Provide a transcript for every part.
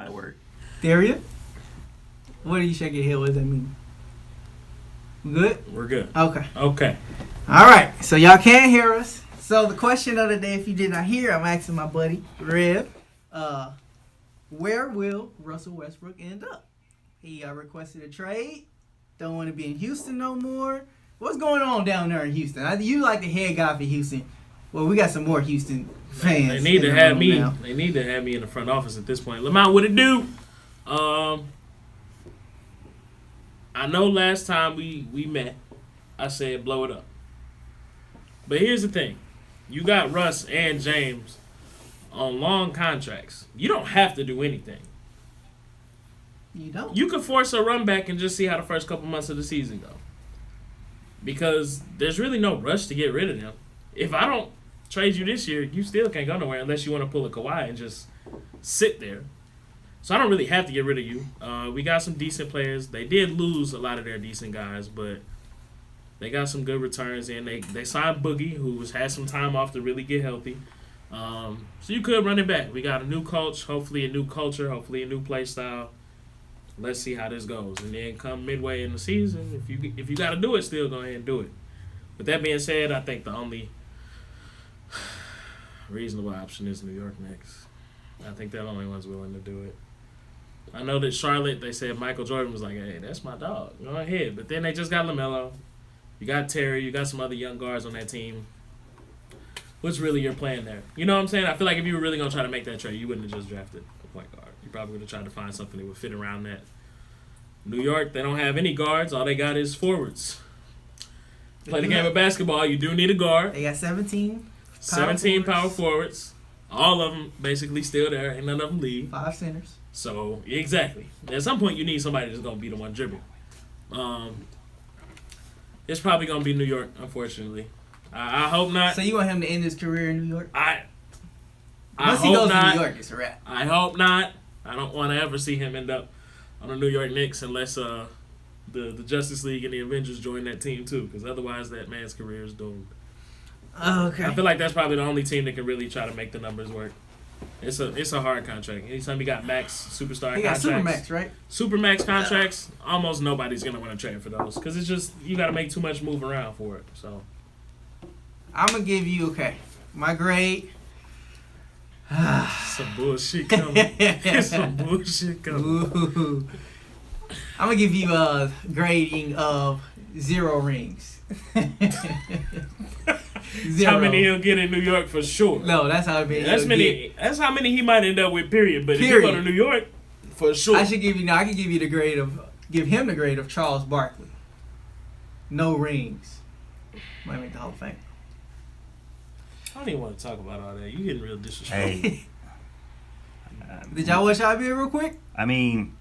Might work. Daria, what are you shaking your head? What does that mean? Good? We're good. Okay. Okay. All right. So y'all can't hear us. So the question of the day, if you did not hear, I'm asking my buddy Rev, where will Russell Westbrook end up? He requested a trade. Don't want to be in Houston no more. What's going on down there in Houston? You like the head guy for Houston. Well, we got some more Houston fans. They need to have me. Now. They need to have me in the front office at this point. Lamont, what it do? I know last time we met, I said blow it up. But here's the thing. You got Russ and James on long contracts. You don't have to do anything. You don't. You could force a run back and just see how the first couple months of the season go. Because there's really no rush to get rid of them. If I don't trade you this year, you still can't go nowhere unless you want to pull a Kawhi and just sit there. So I don't really have to get rid of you. We got some decent players. They did lose a lot of their decent guys, but they got some good returns in. They signed Boogie, who had some time off to really get healthy. So you could run it back. We got a new coach, hopefully a new culture, hopefully a new play style. Let's see how this goes. And then come midway in the season, if you got to do it, still go ahead and do it. With that being said, I think the only reasonable option is New York Knicks. I think they're the only ones willing to do it. I know that Charlotte, they said Michael Jordan was like, hey, that's my dog. Go ahead. But then they just got LaMelo. You got Terry. You got some other young guards on that team. What's really your plan there? You know what I'm saying? I feel like if you were really going to try to make that trade, you wouldn't have just drafted a point guard. You probably would have tried to find something that would fit around that. New York, they don't have any guards. All they got is forwards. Play the game of basketball, you do need a guard. They got 17 power forwards. All of them basically still there. Ain't none of them leave. 5 centers. So, exactly. At some point, you need somebody that's going to be the one dribbling. It's probably going to be New York, unfortunately. I hope not. So you want him to end his career in New York? Once he goes to New York, it's a wrap. I hope not. I don't want to ever see him end up on the New York Knicks unless the Justice League and the Avengers join that team too, because otherwise that man's career is doomed. Okay. I feel like that's probably the only team that can really try to make the numbers work. It's a hard contract. Anytime you got max superstar he got contracts, Supermax, right? Supermax contracts, almost nobody's gonna want to trade for those because it's just you got to make too much move around for it. So I'm gonna give you my grade. Some bullshit coming. Some bullshit coming. Ooh. I'm gonna give you a grading of 0 rings. 0. How many he'll get in New York for sure. No, that's how many. That's how many he might end up with. Period. But if you go to New York, for sure. I should give you. I could give you give him the grade of Charles Barkley. No rings. Might make the Hall of Fame. I don't even want to talk about all that. You getting real disrespectful. Hey. Did y'all watch IBA real quick? I mean,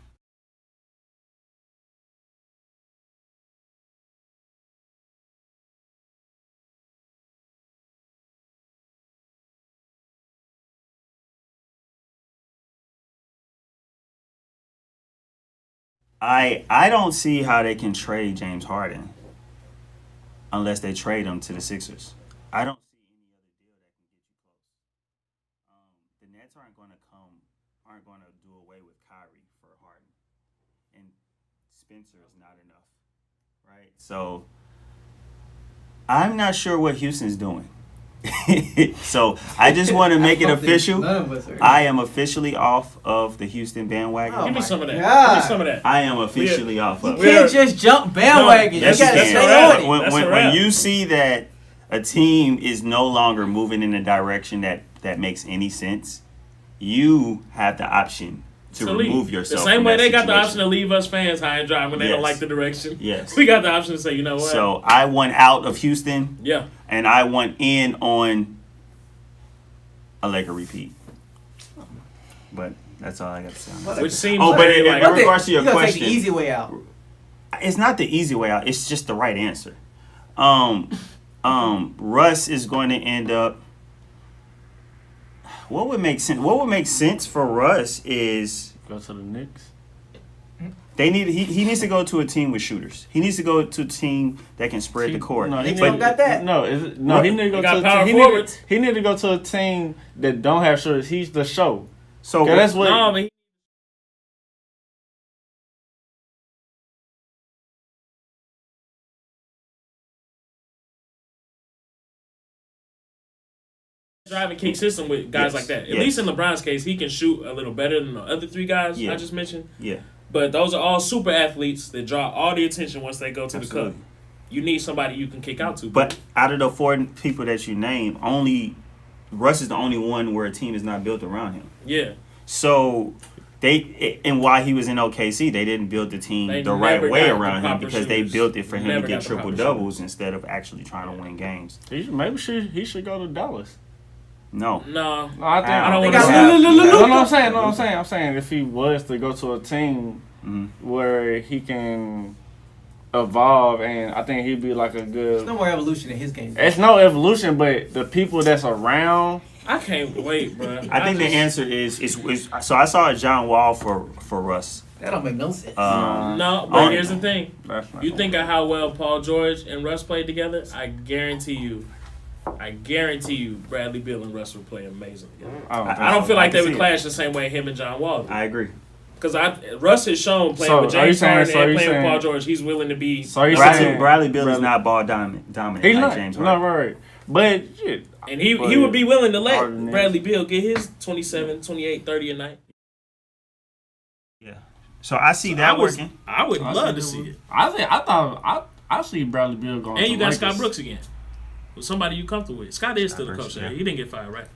I don't see how they can trade James Harden unless they trade him to the Sixers. I don't see any other deal that can get you close. The Nets aren't going to do away with Kyrie for Harden, and Spencer is not enough, right? So I'm not sure what Houston's doing. So I just want to make it official. None of us are. I am officially off of the Houston bandwagon. Give me some of that. God. Give me some of that. I am officially off You of it. can't just jump bandwagon. Yes, you you gotta can. stay on it. That's a When wrap. you see that a team is no longer moving in a direction that makes any sense, you have the option to remove leave. yourself. The same from way that they got the situation. option to leave us fans high and dry when they don't Yes. like the direction. Yes. We got the option to say, you know what? So I want out of Houston, yeah. and I want in on a Laker repeat. But that's all I got to say. on that. Which seems Oh, but very, in like, regards to your you gonna question, take the easy way out. it's not the easy way out. It's just the right answer. Russ is going to end up. What would make sense? What would make sense for Russ is Go to the Knicks. he needs to go to a team with shooters. He needs to go to a team that can spread the court. No, They he don't need- got that. No, he need to go got to power he forwards. need to go to a team that don't have shooters. He's the show. So Okay, that's what. No, I mean, drive and kick system with guys Yes, like that. At yes. least in LeBron's case, he can shoot a little better than the other three guys Yeah. I just mentioned. Yeah, But those are all super athletes that draw all the attention once they go to the absolutely. cup. You need somebody you can kick out to. But out of the 4 people that you name, only Russ is the only one where a team is not built around him. yeah, So and while he was in OKC, they didn't build the team They the right never way got the around him proper because they shooters. built it for him Never to got get the triple proper doubles instead of actually trying to win games. He should go to Dallas. No. no, No, I think I don't think want to it's see. happening. No, I'm saying if he was to go to a team Mhm. where he can evolve, and I think he'd be like a There's good. no more evolution in his game. It's no evolution, but the people that's around. I can't wait, bro. I think the answer is so I saw a John Wall for Russ. That don't make no sense. No, but Oh. here's the thing. That's not You gonna think work. of how well Paul George and Russ played together? I guarantee you, Bradley Beal and Russ would play amazing together. I don't feel like they would clash the same way him and John Wall did. I agree. Because Russ has shown playing So, with are you James saying- Harden so are and you playing with saying- Paul George, he's willing to be. So you Bradley, saying Bradley Beal is Bradley- not ball dominant He's like not. James No, Harden. right. But shit, And he But would be willing to let Harden is- Bradley Beal get his 27, 28, 30 a night. Yeah. So I see that working. I would I love to see see it. it. I see Bradley Beal going. And to you got Lakers. Scott Brooks again. With somebody you comfortable with. Scott is still the Brooks, coach yeah. there. He didn't get fired, right?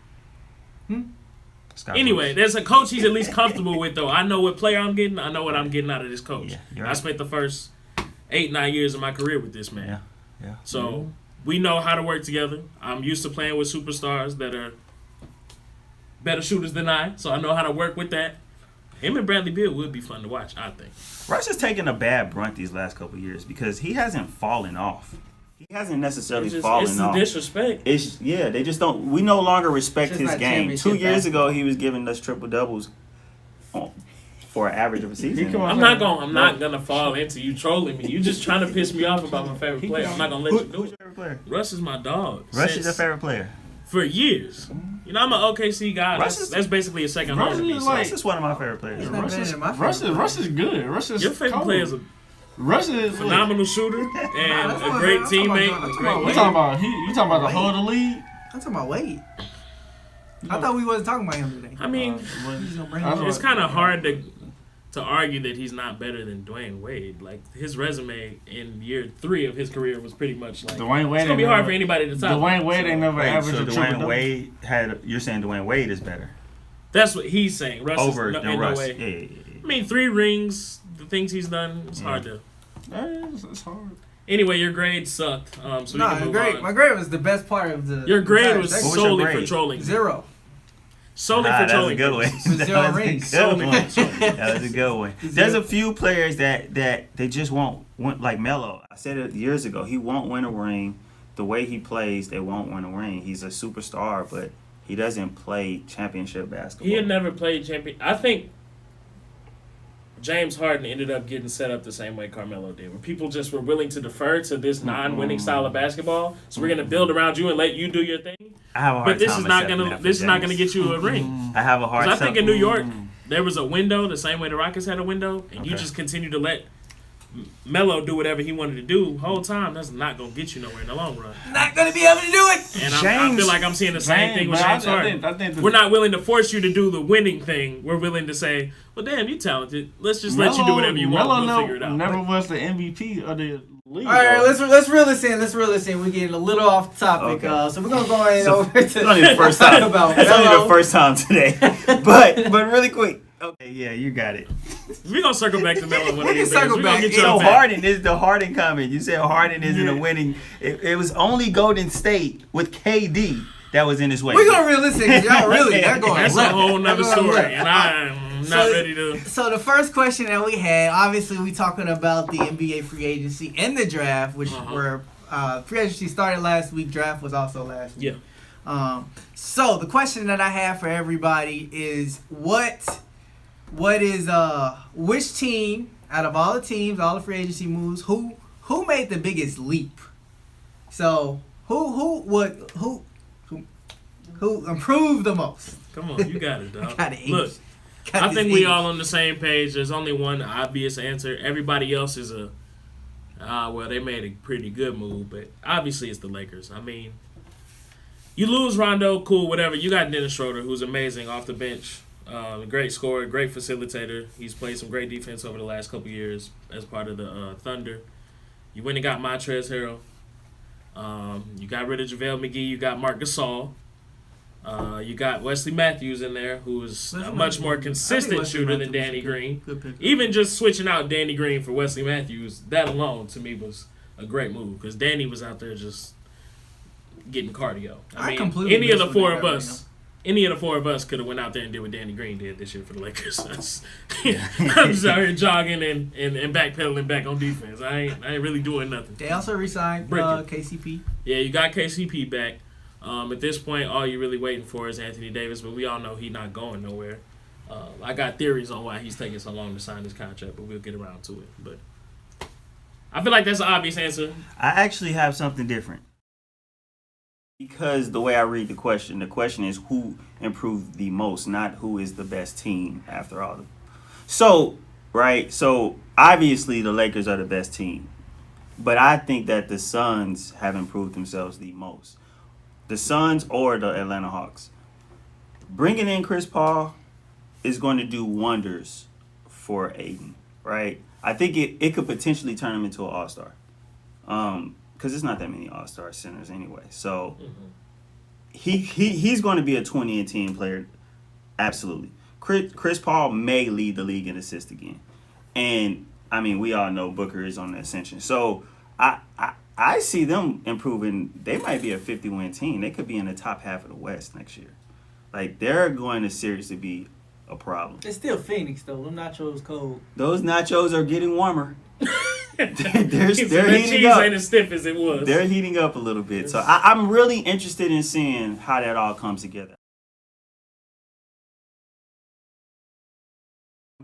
Scott Anyway, Brooks. there's a coach he's at least comfortable with, though. I know what player I'm getting. I know what I'm getting out of this coach. Yeah, you're I right. spent the first 8-9 years of my career with this man. Yeah. So we know how to work together. I'm used to playing with superstars that are better shooters than I, so I know how to work with that. Him and Bradley Beal would be fun to watch, I think. Russ is taking a bad brunt these last couple of years because he hasn't fallen off. He hasn't necessarily It's fallen the off. disrespect. They just don't. We no longer respect Just his not game. 2 championship years ago, basketball. he was giving us triple doubles for an average of a season. come on. I'm not gonna fall into you trolling me. You just trying to piss me off about my favorite player. I'm not gonna let you do Who's it. your favorite player? Russ is my dog. Russ is Since- your favorite player. for years. You know, I'm an OKC guy. Russ That's, is- that's basically a second Russ home to me. is So. like- Russ is one of my favorite players. He's not Russ better is, than my Russ favorite. is good. Russ is Your favorite cold. player is a Russ is phenomenal shooter and that's a what great I'm talking about. teammate. I'm a talking great about You leader. talking about you talking about the whole of the league? I'm talking about Wade. I thought we wasn't talking about him today. I mean, He's gonna bring I him don't- it's kind of hard to argue that he's not better than Dwayne Wade. Like his resume in year 3 of his career was pretty much like Dwayne Wade it's gonna be ain't hard never- for anybody to top. Dwayne Wade ain't never Wait, averaged so a triple Dwayne double. Wade had. You're saying Dwayne Wade is better That's what he's saying. Russ over is no, than in Russ? no way. Yeah. I mean, 3 rings, the things he's done, it's hard to. It's hard. Anyway, your grade sucked. So we No, can move grade. on. My grade was the best part of the. Your grade entire was section. What was your solely for grade? trolling. 0. Solely for That was a trolling. good one. purposes. Zero That was a rings. good Solely one. for trolling. That was a good one. There's a few players that they just won't like Melo. I said it years ago. He won't win a ring. The way he plays, they won't win a ring. He's a superstar, but he doesn't play championship basketball. He had never played champion. I think James Harden ended up getting set up the same way Carmelo did, where people just were willing to defer to this non-winning style of basketball. So we're gonna build around you and let you do your thing. I have a hard But this time is not accepting gonna that for this is not gonna James. get you a ring. I have a hard 'Cause I think time. in New York there was a window the same way the Rockets had a window, and you Okay. just continue to let Melo do whatever he wanted to do whole time. That's not gonna get you nowhere in the long run. Not gonna be able to do it. And I James- feel like I'm seeing the same thing with but James Harden. I think We're not willing to force you to do the winning thing. We're willing to say, well, damn, you talented. Let's just let you do whatever you want. We'll figure it out. Never was the MVP of the league. All right, though. let's reel this in. We're getting a little off topic. Okay. So we're gonna go in So, over to It's only the first time. about It's only the Melo. first time today. But really quick. Okay, yeah, you got it. We're going to circle back to Melo one of We these can circle days. We're gonna back. get you So on back. Harden is the Harden comment. You said Harden isn't a Yeah. winning. It was only Golden State with KD that was in his way. We're gonna reel this in because y'all really they're going That's a left. whole nother They're going story, left. and I'm not So- ready to. So the first question that we had, obviously, we talking about the NBA free agency and the draft, which were free agency started last week. Draft was also last week. Yeah. So the question that I have for everybody is which team out of all the teams, all the free agency moves, who made the biggest leap? So who improved the most? Come on, you got it, dog. Got it. Look, Got I this think we age. all on the same page. There's only one obvious answer. Everybody else is well, they made a pretty good move, but obviously it's the Lakers. I mean, You lose Rondo, cool, whatever. You got Dennis Schroeder, who's amazing off the bench. Great scorer, great facilitator. He's played some great defense over the last couple years as part of the Thunder. You went and got Montrezl Harrell. You got rid of JaVale McGee. You got Marc Gasol. You got Wesley Matthews in there, who is a much more consistent shooter than Danny Green. Even just switching out Danny Green for Wesley Matthews, that alone to me was a great move because Danny was out there just getting cardio. I mean, completely any of the miss four what of they got us. Any of the four of us could have went out there and did what Danny Green did this year for the Lakers. I'm just out here jogging and backpedaling back on defense. I ain't really doing nothing. They also re-signed KCP. Yeah, you got KCP back. At this point, all you're really waiting for is Anthony Davis, but we all know he's not going nowhere. I got theories on why he's taking so long to sign this contract, but we'll get around to it. But I feel like that's an obvious answer. I actually have something different. Because the way I read the question is who improved the most, not who is the best team after all. So obviously the Lakers are the best team. But I think that the Suns have improved themselves the most. The Suns or the Atlanta Hawks. Bringing in Chris Paul is going to do wonders for Aiden, right? I think it could potentially turn him into an all-star. Because there's not that many all-star centers anyway. So he's going to be a 20-10 player, absolutely. Chris Paul may lead the league in assists again. And, I mean, we all know Booker is on the ascension. So I see them improving. They might be a 50-win team. They could be in the top half of the West next year. Like, they're going to seriously be a problem. It's still Phoenix, though. Them nachos cold. Those nachos are getting warmer. they're heating heating up. Ain't as stiff as it was. They're heating up a little bit. So I'm really interested in seeing how that all comes together.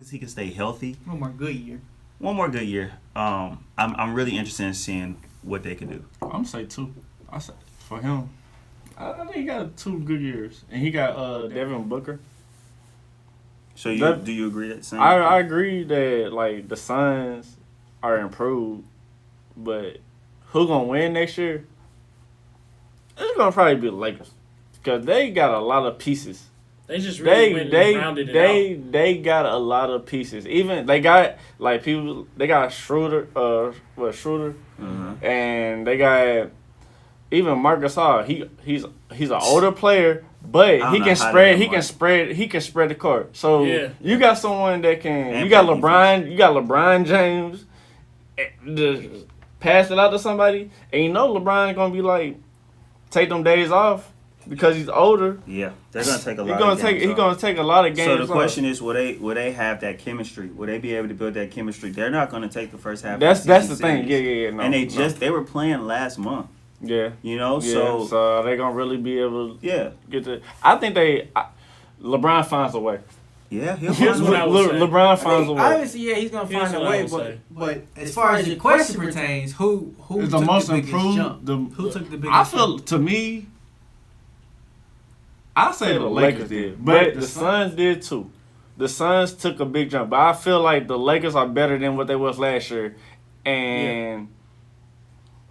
He can stay healthy. One more good year. I'm really interested in seeing what they can do. I'm gonna say 2. I say for him. I think he got 2 good years, and he got Devin Booker. So do you agree that same? I agree that like the Suns are improved, but who gonna win next year? It's gonna probably be the Lakers because they got a lot of pieces. They just really went and rounded it out. They got a lot of pieces. Even they got like people. They got Schroeder, and they got even Marc Gasol. He's an older player, but he can spread the court. So you got someone that can. And you got play LeBron. defense. You got LeBron James. To pass it out to somebody, and you know LeBron gonna be like, take them days off because he's older. Yeah, they're gonna take a lot. He's gonna take a lot of games. So the question is, will they have that chemistry? Will they be able to build that chemistry? They're not gonna take the first half. That's the thing. Series. Yeah. No, and they were playing last month. Yeah. You know, yeah. So they're gonna really be able to get the. I think LeBron finds a way. Yeah, he'll find a way. LeBron finds a way. Obviously, yeah, he's gonna find a way. But as far as your question pertains, who is took the most the biggest improved? jump? Who took the biggest? I feel jump? to me, I say the Lakers did, but the Suns did too. The Suns took a big jump, but I feel like the Lakers are better than what they was last year, and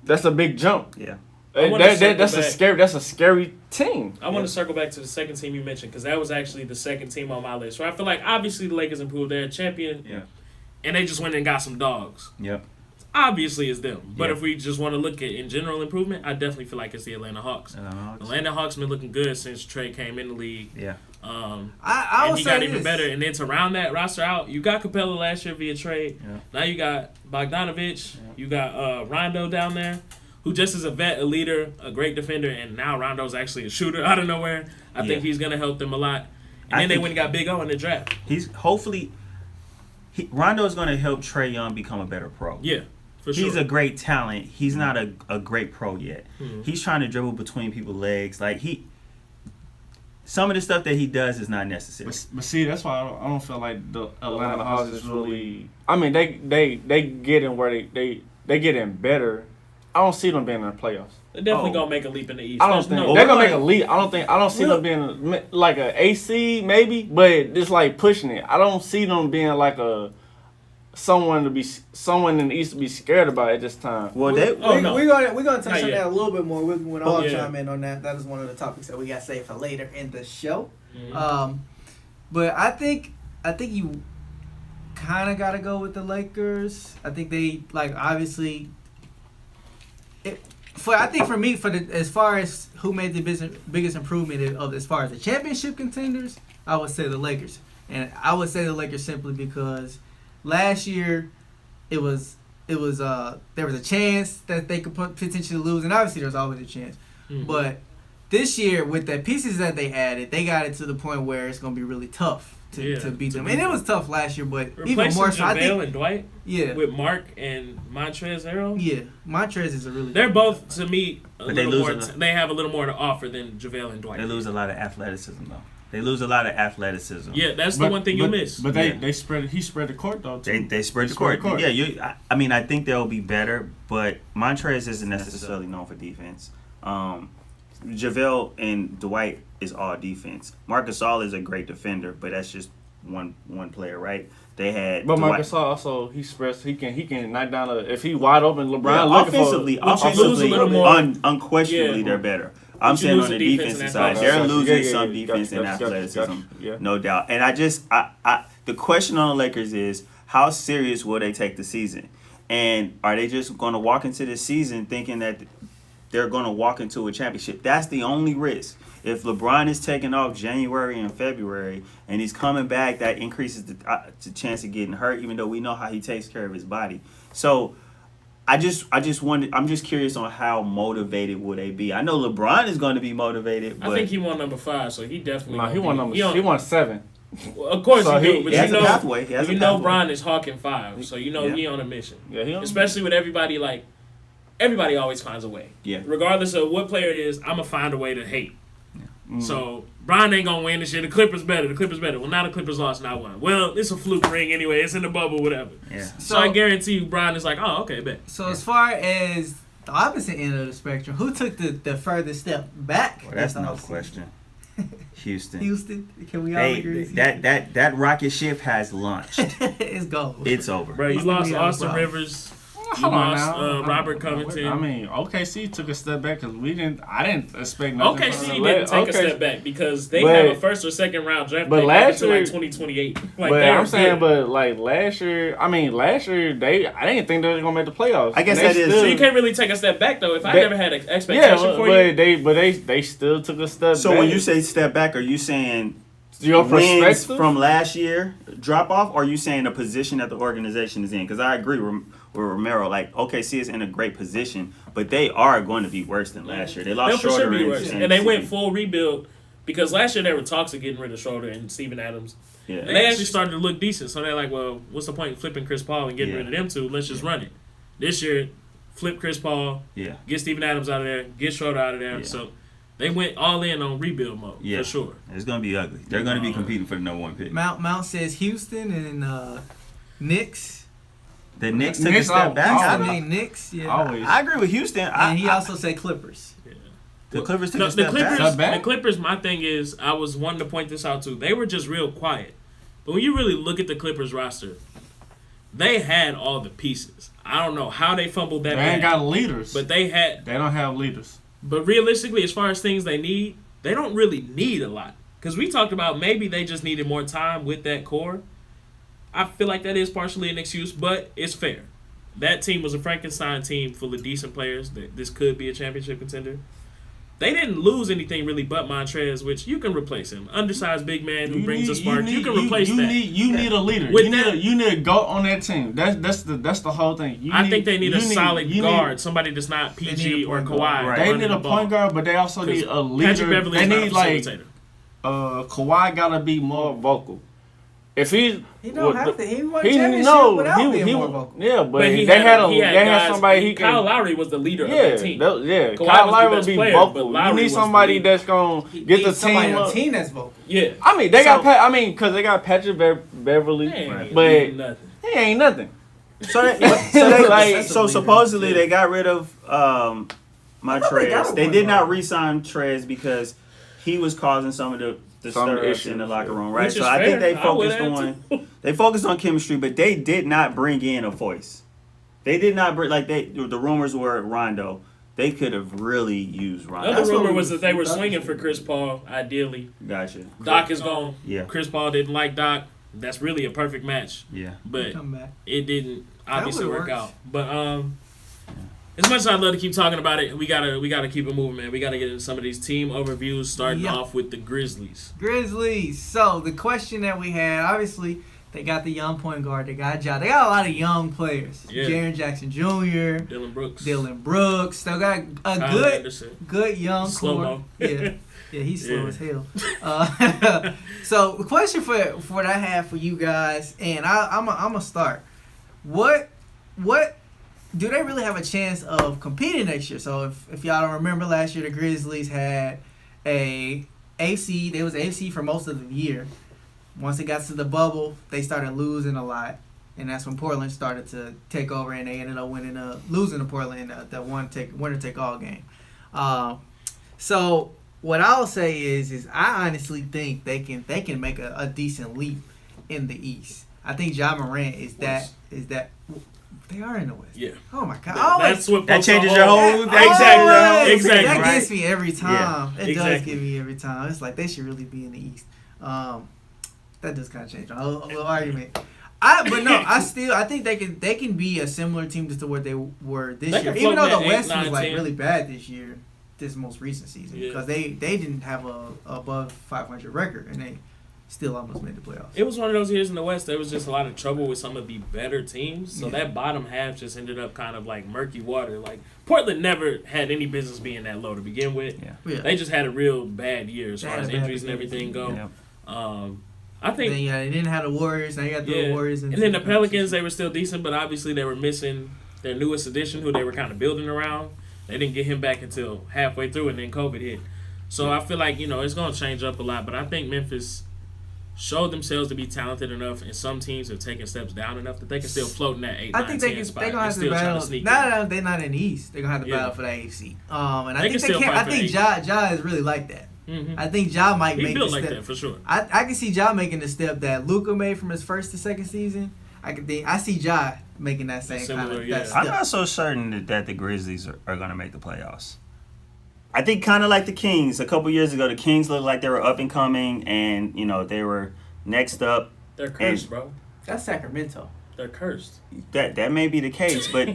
that's a big jump. Yeah. That's a scary team. I want to circle back to the second team you mentioned because that was actually the second team on my list. So I feel like obviously the Lakers improved. They're a champion, and they just went and got some dogs. Yep. Obviously, it's them. But if we just want to look at in general improvement, I definitely feel like it's the Atlanta Hawks. Atlanta Hawks been looking good since Trey came in the league. Yeah. I and he got even better. And then to round that roster out, you got Capella last year via trade. Yeah. Now you got Bogdanovich. Yeah. You got Rondo down there, who just is a vet, a leader, a great defender, and now Rondo's actually a shooter out of nowhere. I think he's going to help them a lot. And then they went and got Big O in the draft. Rondo is going to help Trae Young become a better pro. Yeah, for sure. He's a great talent. He's not a great pro yet. Mm-hmm. He's trying to dribble between people's legs. Like some of the stuff that he does is not necessary. But see, that's why I don't feel like the Atlanta Hawks is really. I mean, they get in where they get in better. I don't see them being in the playoffs. They're definitely gonna make a leap in the East. I don't think they're gonna make a leap. I don't see them being like a AC maybe, but it's like pushing it. I don't see them being like a someone in the East to be scared about at this time. Well, they Oh, no. We're gonna touch Not on yet. that a little bit more. When I'll Yeah. chime in on that. That is one of the topics that we got saved for later in the show. Mhm. But I think you kind of got to go with the Lakers. I think they obviously. For me, as far as who made the biggest improvement of as far as the championship contenders, I would say the Lakers, and I would say the Lakers simply because last year it was there was a chance that they could potentially lose, and obviously there's always a chance, Mhm. but this year with the pieces that they added, they got it to the point where it's gonna be really tough to beat them, and it was tough last year, but even Replacing more so. I JaVale think, and Dwight yeah, with Mark and Montrezl Harrell. yeah, Montrez is a really. They're both, to me, But they little lose more. a lot. They have a little more to offer than JaVale and Dwight. They lose a lot of athleticism though. They lose a lot of athleticism. Yeah, that's the one thing you miss. But Yeah. he spread the court though. Too. They spread the Spread court. the court. Yeah, I mean, I think they'll be better, but Montrez isn't necessarily known for defense. JaVale and Dwight is all defense. Marcus Gasol is a great defender, but that's just one player, right? They had But Dwight. Marcus also he can knock down if he wide open. LeBron Yeah, looking offensively, for, But you lose a little more. Unquestionably, Yeah. they're better. I'm But you saying lose on the the defense defensive and side, athleticism. they're losing Yeah, some yeah, defense and gotcha, athleticism, yeah. no doubt. And I the question on the Lakers is how serious will they take the season, and are they just going to walk into the season thinking that they're going to walk into a championship? That's the only risk. If LeBron is taking off January and February and he's coming back, that increases the chance of getting hurt, even though we know how he takes care of his body. So I'm just curious on how motivated will they be. I know LeBron is going to be motivated, but I think he won number 5, so he definitely. Nah, gonna he won be- number. He won 7. Well, of course So he do, he but he has you a know, pathway. He has a you know, pathway. Bron is hawking 5, so you know Yeah. he on a mission. Yeah, he on. Especially with everybody, everybody always finds a way. Yeah. Regardless of what player it is, I'm gonna find a way to hate. Mm. So Bron ain't gonna win this year. The Clippers better. Well, now the Clippers lost, not won. Well, it's a fluke ring anyway. It's in the bubble, whatever. Yeah. So I guarantee you, Bron is like, oh, okay, bet. So as far as the opposite end of the spectrum, who took the furthest step back? Well, that's this no offseason? question. Houston. Houston, can we all agree? That rocket ship has launched. It's gone. It's over. Bro, you Houston, lost we have a Austin problem. Rivers. You Hold on lost now. Robert Covington. I mean, OKC took a step back because I didn't expect nothing. OKC from didn't take a Okay. step back because they But- have a first or second round draft but pick last until year- like 2028. Like, But they are I'm saying, good. but last year I didn't think they were gonna make the playoffs. I guess And they that is- So still- you can't really take a step back though. If I They- never had an Yeah, expectation for you, they still took a step. So back. when you say step back, are you saying your wins perspective from last year drop off, or are you saying the position that the organization is in? Because I agree with Romero. Like OKC is in a great position, but they are going to be worse than last year. They they'll lost for sure Schroeder be worse. and And they went CP. full rebuild because last year there were talks of getting rid of Schroeder and Steven Adams. Yeah. And they actually started to look decent. So they're like, well, what's the point in flipping Chris Paul and getting Yeah. rid of them two? Let's just run it. This year, flip Chris Paul, Yeah. get Steven Adams out of there, get Schroeder out of there. Yeah. So they went all in on rebuild mode Yeah. for sure. It's going to be ugly. They're going to be competing for the number 1 pick. Mount says Houston and Knicks. The Knicks took a Knicks step are- back. I I, mean Knicks, yeah. Always. I agree with Houston. And he also said Clippers. The Clippers took No, a step back. Step back? The Clippers, my thing is, I was wanting to point this out too. They were just real quiet. But when you really look at the Clippers roster, they had all the pieces. I don't know how they fumbled that They ain't bad, got leaders. but they had. They don't have leaders. But realistically, as far as things they need, they don't really need a lot. Because we talked about maybe they just needed more time with that core. I feel like that is partially an excuse, but it's fair. That team was a Frankenstein team full of decent players. This could be a championship contender. They didn't lose anything really but Montrez, which you can replace him. Undersized big man who brings a spark. You can replace that. You need a leader. With You need a goat on that team. That's the whole thing. I think they need a solid you guard, somebody that's not need PG a or point Kawhi. guard. Right. They running need the a point ball. guard, but they also need a leader. Patrick Beverly They is not need a like facilitator. Kawhi gotta be more more. vocal. If he's He don't have to. He won championship without being more vocal. Yeah, but But he they had guys- somebody he Kyle can. Lowry was the leader of Yeah, that team. yeah. Kawhi Kyle was the Lowry best would be player, but vocal. Lowry You need was the somebody leader. that's gonna He get the needs somebody team on up. the team that's vocal. Yeah. I mean, they So- got because they got Patrick Beverly, Man, but nothing. he ain't nothing. So supposedly they got rid of thought they got Montrez. a They point did not guard. re-sign Trez because he was causing some of the the some stir-ups issues in the locker room, Which right? is So I think fair. they I would focused have on too. they focused on chemistry, but they did not bring in a voice. They did not bring the rumors were Rondo. They could have really used Rondo. Another That's what rumor we was that they were thought swinging was for gonna Chris Paul, ideally. Gotcha. Doc is gone. Yeah. Chris Paul didn't like Doc. That's really a perfect match. Yeah. But Come back. it didn't obviously would work work. out. But as much as I'd love to keep talking about it, we gotta keep it moving, man. We gotta get into some of these team overviews, starting Yep. off with the Grizzlies. Grizzlies. So the question that we had, obviously, they got the young point guard. They got Ja. They got a lot of young players. Yeah. Jaren Jackson Jr., Dylan Brooks. Dylan Brooks. They got a Kyle good, Anderson. good young Slow-mo. core. Yeah. Yeah, he's slow Yeah. as hell. So the question for that I have for you guys, and I'm gonna start. What do they really have a chance of competing next year? So if y'all don't remember last year, the Grizzlies had a AC. They was AC for most of the year. Once it got to the bubble, they started losing a lot, and that's when Portland started to take over, and they ended up losing to Portland in the winner take all game. So what I'll say is I honestly think they can make a decent leap in the East. I think Ja Morant is that they are in the West. Yeah. Oh my God! That's what That folks changes are your all- whole Exactly. Exactly. That right? gets me every time. Yeah, It does exactly. get me every time. It's like they should really be in the East. That does kind of change a little argument. I think they can be a similar team to what they were this They year. can Even float though that the West 8, 9, was like 10. really bad this most recent season, Yeah. because they didn't have a above 500 record and they still almost made the playoffs. It was one of those years in the West. There was just a lot of trouble with some of the better teams. So Yeah. that bottom half just ended up kind of like murky water. Like Portland never had any business being that low to begin with. Yeah. They just had a real bad year as They far had as a bad injuries and beginning. everything go. Yep. I think Then they didn't have the Warriors. Now you got the Yeah. Warriors And then the Pelicans, they were still decent, but obviously they were missing their newest addition, who they were kind of building around. They didn't get him back until halfway through, and then COVID hit. So I feel like, it's going to change up a lot, but I think Memphis showed themselves to be talented enough, and some teams have taken steps down enough that they can still float in that 8, I 9, think 10 spot they're gonna and have to still try battle. to sneak in. No, they're not in the East. They're gonna have to Yeah. battle for the AFC. And They I can think still they can. fight I for think the Ja is really like that. Mhm. I think Ja might He make built the like step. that for sure. I can see Ja making the step that Luka made from his first to second season. I see Ja making that same Similar, kind of yeah. that I'm step. not so certain that the Grizzlies are going to make the playoffs. I think kind of like the Kings. A couple years ago, the Kings looked like they were up and coming, and they were next up. They're cursed, bro. That's Sacramento. They're cursed. That may be the case, but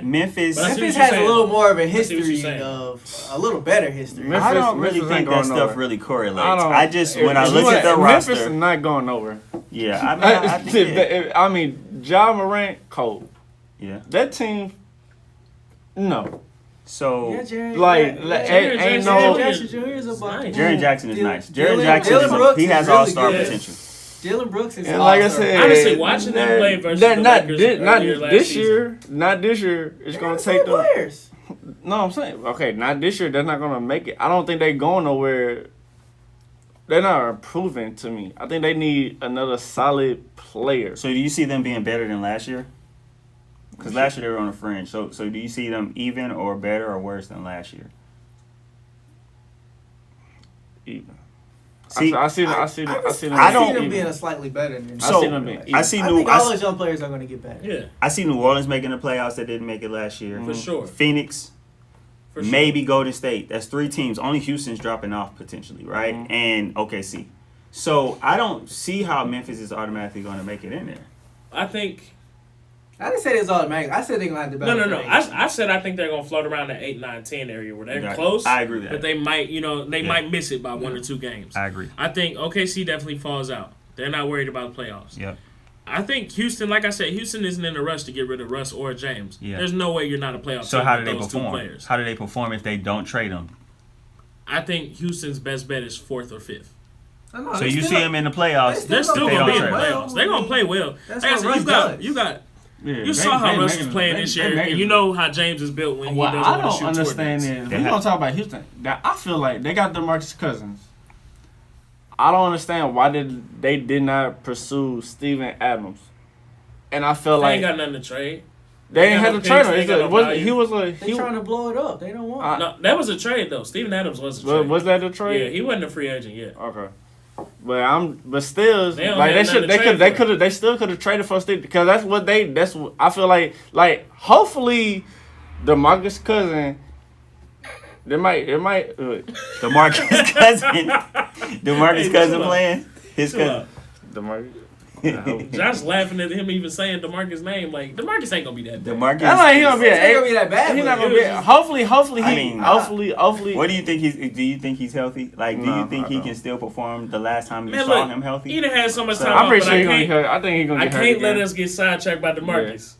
Memphis. But I see what Memphis you're has saying. a little more of a I see what you're history saying. of a little better history. Memphis- I don't really Memphis think ain't that going stuff nowhere. really correlates. don't- I just when I If look you at the Memphis roster, is not going nowhere. yeah, I think yeah. I mean, Ja Morant, Cole. Yeah. That team, no. So Jaren, Like, Jaren ain't Jackson no. Jr. Jackson Jr. is a bucket. Nice. Jaron Jackson is nice. Jaron Dylan- Jackson Dylan Brooks he has is really all-star good. potential. Dylan Brooks is And like I all-star. said, Honestly, watching them play versus the not Lakers this, not earlier last this season. year. Not this year. It's They're gonna the take same them. players. No, I'm saying okay. Not this year. They're not gonna make it. I don't think they're going nowhere. They're not improving to me. I think they need another solid player. So do you see them being better than last year? Because last year they were on the fringe. So do you see them even or better or worse than last year? Even. See, I see them. I I see don't- them being a slightly better than. I see them being- I see I New think all those young players are going to get better. Yeah, I see New Orleans making the playoffs that didn't make it last year. for sure. Phoenix, For sure. maybe Golden State. That's 3 teams. Only Houston's dropping off potentially, right? Mhm. And OKC. So I don't see how Memphis is automatically going to make it in there. I think. I didn't say it was automatic. I said they're going to have to battle. No. for the AFC. I said I think they're gonna float around the 8, 9, 10 area where they're Yeah, close. I agree with that. But they might, might miss it by 1 or 2 games. I agree. I think OKC definitely falls out. They're not worried about the playoffs. Yep. I think Houston, like I said, Houston isn't in a rush to get rid of Russ or James. Yeah. There's no way you're not a playoff So team how do with they those 2 perform? players. How do they perform if they don't trade them? I think Houston's best bet is 4th or 5th. I know, So they you still- see them in the playoffs. They're still They gonna be don't in the trade. playoffs. They're gonna play well. That's Like I what said, Russ you got does. you saw how Russ was playing this year, and you know how James is built when What he I doesn't want don't to shoot understand toward is They we're have- gonna talk about Houston. That I feel like they got DeMarcus Cousins. I don't understand why they did not pursue Steven Adams. And I feel They like ain't got nothing to trade. they ain't got had no to trade picks, him. they It's got a- no was- value. He was a They're he. trying to blow it up. They don't want. I- No, that was a trade though. Steven Adams was a trade. Was that the trade? Yeah, he wasn't a free agent yet. Okay. But still, They don't like have nothing to trade for. they still could have traded for Steve because that's what I feel like hopefully DeMarcus Cousins. It might DeMarcus Cousin. DeMarcus Cousin playing? His Chill cousin. out. DeMarcus. I hope. Josh laughing at him even saying DeMarcus' name. Like, DeMarcus ain't gonna be that bad. DeMarcus. I like he gonna be It's not gonna be that bad. He's not but gonna it be. was just- Hopefully, I mean, hopefully. What do you think do you think he's healthy? Like, do No, you think I he don't. can still perform the last time you Man, saw look, him healthy? He done had so much time I'm off, pretty but sure he's I gonna get can't. hurt. I think he's gonna I get hurt. can't let again. us get sidetracked by DeMarcus.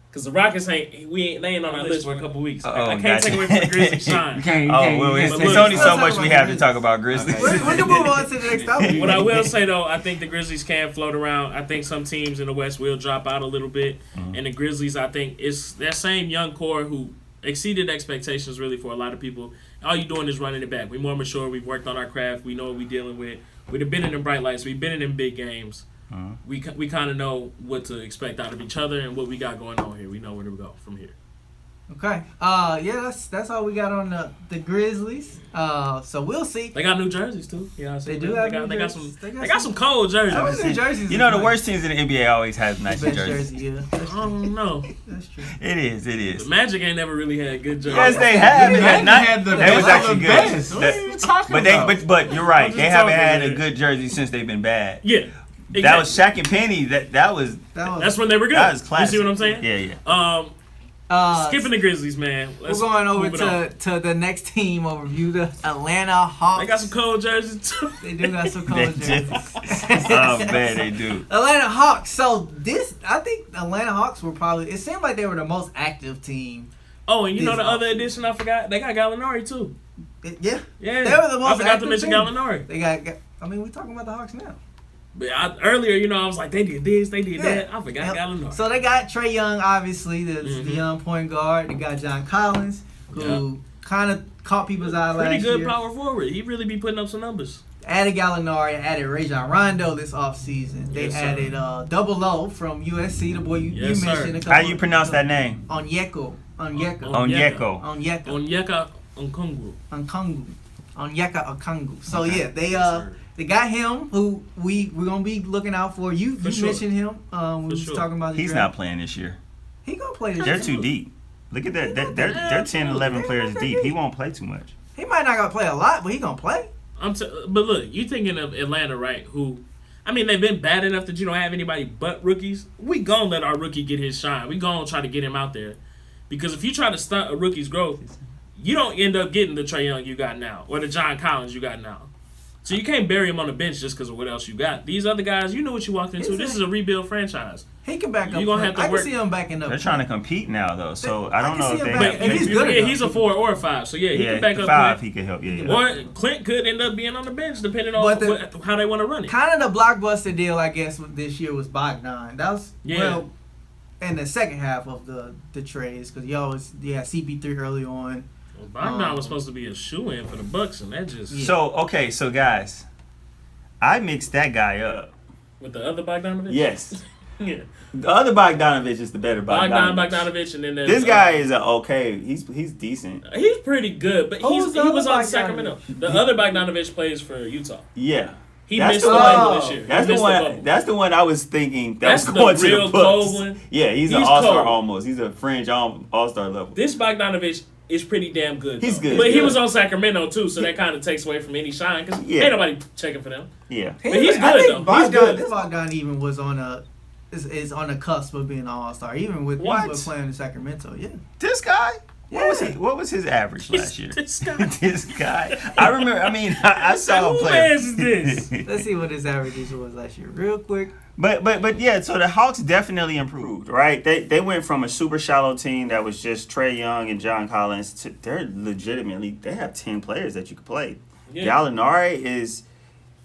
Because the Rockets they ain't on our list for a couple weeks. Oh, I can't gotcha. take away from the Grizzlies shine. You can't. Oh, well, it's But look, only so let's much talk we about have to the talk about Grizzlies. we can move on to the next topic. What I will say though, I think the Grizzlies can float around. I think some teams in the West will drop out a little bit, and the Grizzlies, I think, it's that same young core who exceeded expectations really for a lot of people. All you doing is running it back. We're more mature. We've worked on our craft. We know what we're dealing with. We've been in the bright lights. We've been in them big games. We kind of know what to expect out of each other and what we got going on here. We know where to go from here. Okay. Yeah, that's all we got on the Grizzlies. So we'll see. They got new jerseys too. You know what I'm saying? They do have new they got jerseys. some. They got some cold jerseys. I was in jerseys. You know, the worst teams in the NBA always have nice best jerseys. jersey. Yeah, I don't know. that's true. It is. The Magic ain't never really had good jerseys. Yes, they have. They They not- had the They was best of actually the good. best. What That- are you talking But about? but you're right. I'm They just haven't talking, had a man. good jersey since they've been bad. Yeah. That was Shaq and Penny. That was That's when they were good. that was You classic. see what I'm saying? Yeah. Skipping the Grizzlies, man. We're Let's going over move it on. to the next team overview, the Atlanta Hawks. They got some cold jerseys too. They do got some They cold do. jerseys. Oh man, they do. Atlanta Hawks. So I think Atlanta Hawks were probably. It seemed like they were the most active team. Oh, and you know This the other addition I forgot? They got Gallinari too. Yeah, Yeah. they were the most I forgot active to mention team. Gallinari. They got. I mean, we're talking about the Hawks now. But earlier, I was like, they did this, they did Yeah. that. I forgot Yep. Gallinari. So they got Trae Young, obviously, the Mhm. young point guard. They got John Collins, who kind of caught people's eye Pretty last good year. power forward. He really be putting up some numbers. Added Gallinari, added Rajon Rondo this offseason. They Yes, sir. added Double O from USC, the boy you Yes, sir. mentioned. A couple How you pronounce that name? Onyeka. Onyeka. Onyeko. Onyeka. Onyeka Okongwu. Onkongu. Onyeka Okongwu. So Okay. yeah, Yes, sir. they got him who we're gonna be looking out for. You sure. mentioned him. We was sure. talking about the He's draft. not playing this year. He gonna play this They're year. too deep. Look at that. They're 10, 11 players deep. He won't play too much. He might not gonna play a lot, but he gonna play. But look, you thinking of Atlanta, right? Who, I mean, they've been bad enough that you don't have anybody but rookies. We gonna let our rookie get his shine. We gonna try to get him out there, because if you try to stunt a rookie's growth, you don't end up getting the Trae Young you got now or the John Collins you got now. So you can't bury him on the bench just because of what else you got. These other guys, you know what you walked into. This is a rebuild franchise. He can back up. You gonna have to I can work- see him backing up. They're trying to compete now, though. So I don't I can know see if him they. back- But if he's good yeah, enough. he's a 4 or a 5. So yeah, he Yeah, can back the up. 5 quick. he could help. Yeah. Or Clint could end up being on the bench depending on But how they want to run it. Kind of the blockbuster deal, I guess, with this year was Bogdan. That was well in the second half of the trades because you had CP3 early on. Bogdan was supposed to be a shoe-in for the Bucks, and that just So guys, I mixed that guy up. with the other Bogdanovich. Yes, Yeah. the other Bogdanovich is the better Bogdanovich. Bogdanovich, and then there's, This guy is okay. He's decent. he's pretty good, but Who's he the was other on Sacramento. The other Bogdanovich plays for Utah. Yeah. He That's missed the the one- bubble this year. That's He the missed one. bubble. That's the one I was thinking. That's was the going to real the Bucks. cold one. Yeah, he's an He's all-star cold. almost. He's a fringe all-star level. This Bogdanovich is pretty damn good. He's though. good, But he yeah. was on Sacramento too, so that kind of takes away from any shine because Yeah. ain't nobody checking for them. Yeah. But he's I good, think though. He's Bogdan, good. This Bogdan even was on is on the cusp of being an all-star, even with What? people playing in Sacramento. Yeah. This guy. Yeah. What was his average last year? This guy. This guy. I remember. I mean, I saw him Who play. is this? Let's see what his averages was last year, real quick. But yeah. So the Hawks definitely improved, right? They went from a super shallow team that was just Trae Young and John Collins to they're legitimately they have 10 players that you could play. Yeah. Gallinari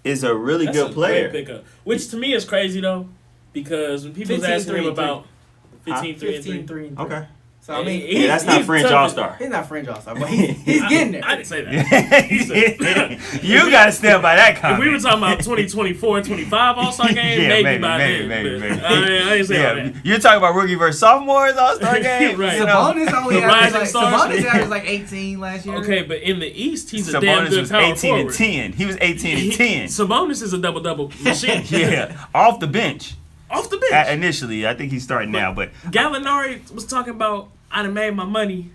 is a really That's good a player. great pickup. Which to me is crazy though, because when people was 15, asking him 3, and about 15, 3, and 3. 15, 3, and 3. Okay. So I mean, Yeah, that's not he's French tough. All-Star. he's not French All-Star, but he's getting there. I didn't say that. You gotta stand by that If comment. we were talking about 2024 and 25 All-Star games, Yeah, maybe by then. maybe. But I didn't say all that. You're talking about rookie versus sophomores All-Star game. Right. You know? Sabonis only The averaged rising stars. Sabonis averaged like 18 last year. Okay, but in the East, he's a damn Sabonis good was power 18 forward. and 10. He was 18 and 10. Sabonis is a double-double machine. Yeah, off the bench. Off the bench. Initially, I think he's starting now, but Gallinari was talking about, I done made my money.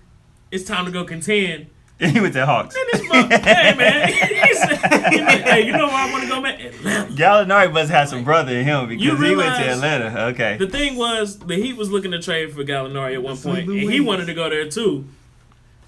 It's time to go contend. he went to Hawks. Hey, man. He said, hey, you know where I want to go, man? Atlanta. Gallinari must have some brother in him because You he went to realize Atlanta. Okay. The thing was, the Heat was looking to trade for Gallinari at one point, Blue and he Wings. wanted to go there too.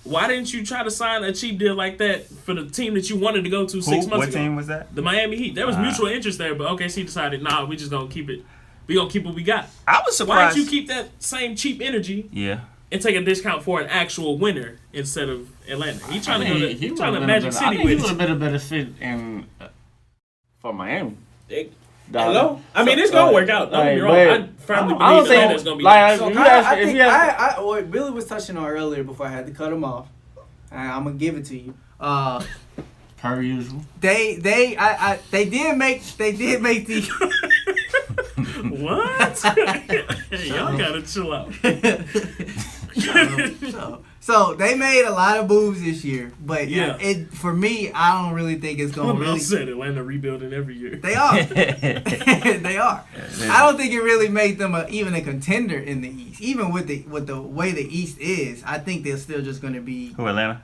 Why didn't you try to sign a cheap deal like that for the team that you wanted to go to 6 months What ago? team was that? The Miami Heat. There was mutual interest there, but OKC decided, nah, we just gonna keep it. We gonna keep what we got. I was Why surprised. don't you keep that same cheap energy Yeah. and take a discount for an actual winner instead of Atlanta? He trying to go to, he he trying to would've been a Magic better- City I think he with would have it. been a better fit in For Miami. Hello? I mean, it's gonna work out. Don't get me wrong. But I firmly I don't believe Atlanta's think gonna be like nice. So if you Kyle, ask, I if think you ask, what Billy was touching on earlier before I had to cut him off. And I'm gonna give it to you. per usual. They did make the What? Y'all gotta chill out. so they made a lot of moves this year, but Yeah. it for me, I don't really think it's gonna Well, really. said Atlanta rebuilding every year. They are. They are. I don't think it really made them even a contender in the East. Even with the way the East is, I think they're still just going to be Who, Atlanta?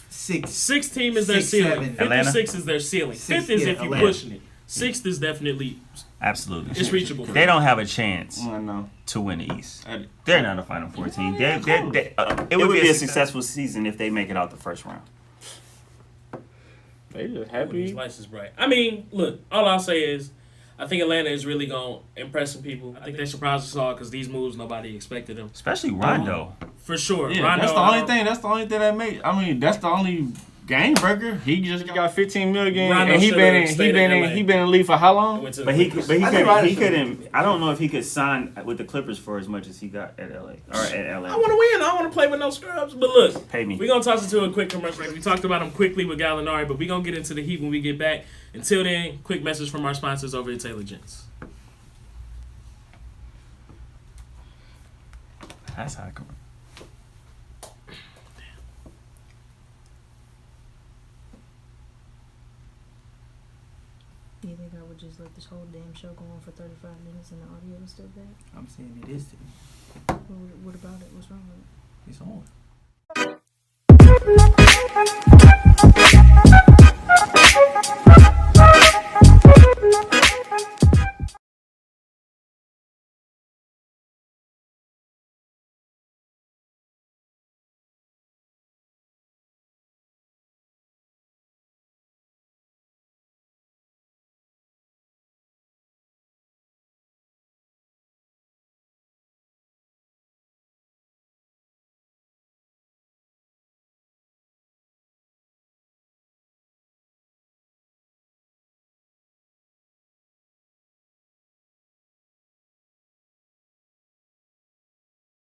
six. Sixth team is their 6, ceiling. 7. Fifth or Atlanta? sixth is their ceiling. Six, Fifth is yeah, if you're Atlanta. pushing it. Sixth is definitely Absolutely. it's reachable. They don't have a chance I know. to win the East. I- They're not a Final Four team. It It would be a successful season if they make it out the first round. They just These happy. lights is bright. I mean, look, all I'll say is I think Atlanta is really going to impress some people. I think they surprised us all because these moves, nobody expected them. Especially Rondo. For sure. Yeah, Rondo, that's the only thing. That's the only thing that made. I mean, that's the only game breaker. He just He got. got 15 million, Rondo and he should've been in stayed in LA. the league for how long? Went to But he Clippers. but he I think couldn't Ryder he should- couldn't I don't know if he could sign with the Clippers for as much as he got at LA or at I LA. want to win. I want to play with no scrubs. But look, Pay me. we're going to toss it to a quick commercial break. We talked about him quickly with Gallinari, but we're going to get into the Heat when we get back. Until then, quick message from our sponsors over at Taylor Gents. That's how I come. You think I would just let this whole damn show go on for 35 minutes and the audio is still bad? I'm saying it is. What about it? What's wrong with it? It's on.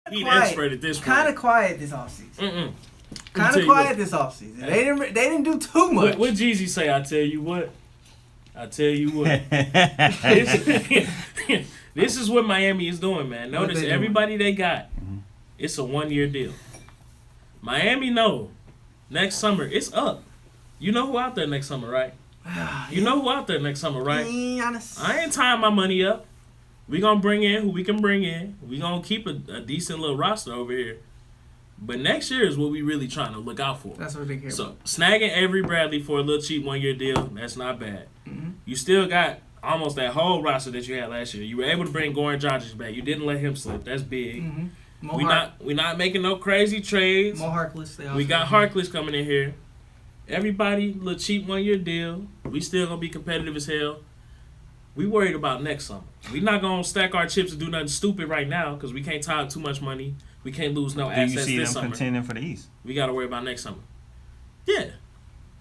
Heat Quiet. expert at this Kind of point. quiet this offseason. Mm-mm. Kind tell of you quiet this offseason. They didn't do too much. What Jeezy say? I tell you what. I tell you what. This is what Miami is doing, man. What Notice they doing? everybody they got. It's a 1-year deal. Miami know next summer it's up. You know who out there next summer, right? You know who out there next summer, right? Honest. I ain't tying my money up. We gonna bring in who we can bring in. We gonna keep a decent little roster over here. But next year is what we really trying to look out for. That's what they care So about. snagging Avery Bradley for a little cheap 1-year deal, that's not bad. Mhm. You still got almost that whole roster that you had last year. You were able to bring Goran Dragic back. You didn't let him slip. That's big. Mm-hmm. We not making no crazy trades. More Harkless. We got Harkless coming in here. Everybody, little cheap 1-year deal. We still gonna be competitive as hell. We worried about next summer. We not gonna stack our chips and do nothing stupid right now because we can't tie up too much money. We can't lose no Do assets you see them this summer. contending for the East? We got to worry about next summer. Yeah.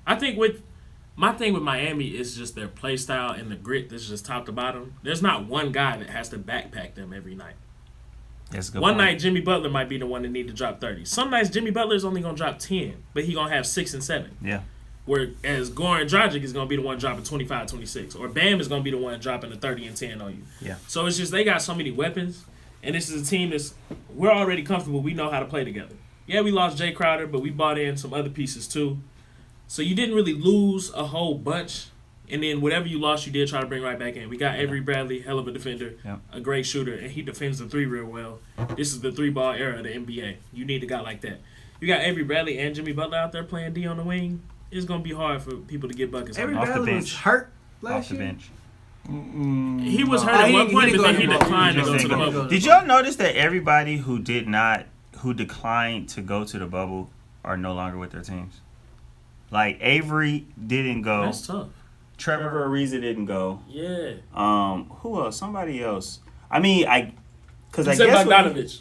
I think my thing with Miami is just their play style and the grit that's just top to bottom. There's not one guy that has to backpack them every night. That's a good One point. night Jimmy Butler might be the one that need to drop 30. Some nights Jimmy Butler is only gonna drop 10, but he gonna have 6 and 7. Yeah. Whereas Goran Dragic is gonna be the one dropping 25, 26, or Bam is gonna be the one dropping a 30 and 10 on you. Yeah. So it's just they got so many weapons, and this is a team that's we're already comfortable. We know how to play together. Yeah, we lost Jay Crowder, but we bought in some other pieces too. So you didn't really lose a whole bunch, and then whatever you lost, you did try to bring right back in. We got Avery Bradley, hell of a defender, a great shooter, and he defends the 3 real well. This is the 3-ball era of the NBA. You need a guy like that. You got Avery Bradley and Jimmy Butler out there playing D on the wing. It's gonna be hard for people to get buckets. Avery Off the Bradley was bench. hurt Off last the year. bench. He was hurt at he one didn't- point, he didn't but then go he to the bubble. declined to He go just to the didn't bubble. go. Did y'all notice that everybody who declined to go to the bubble are no longer with their teams? Like Avery didn't go. That's tough. Trevor Ariza didn't go. Yeah. Who else? Somebody else. I mean, because I Except guess Bogdanovich.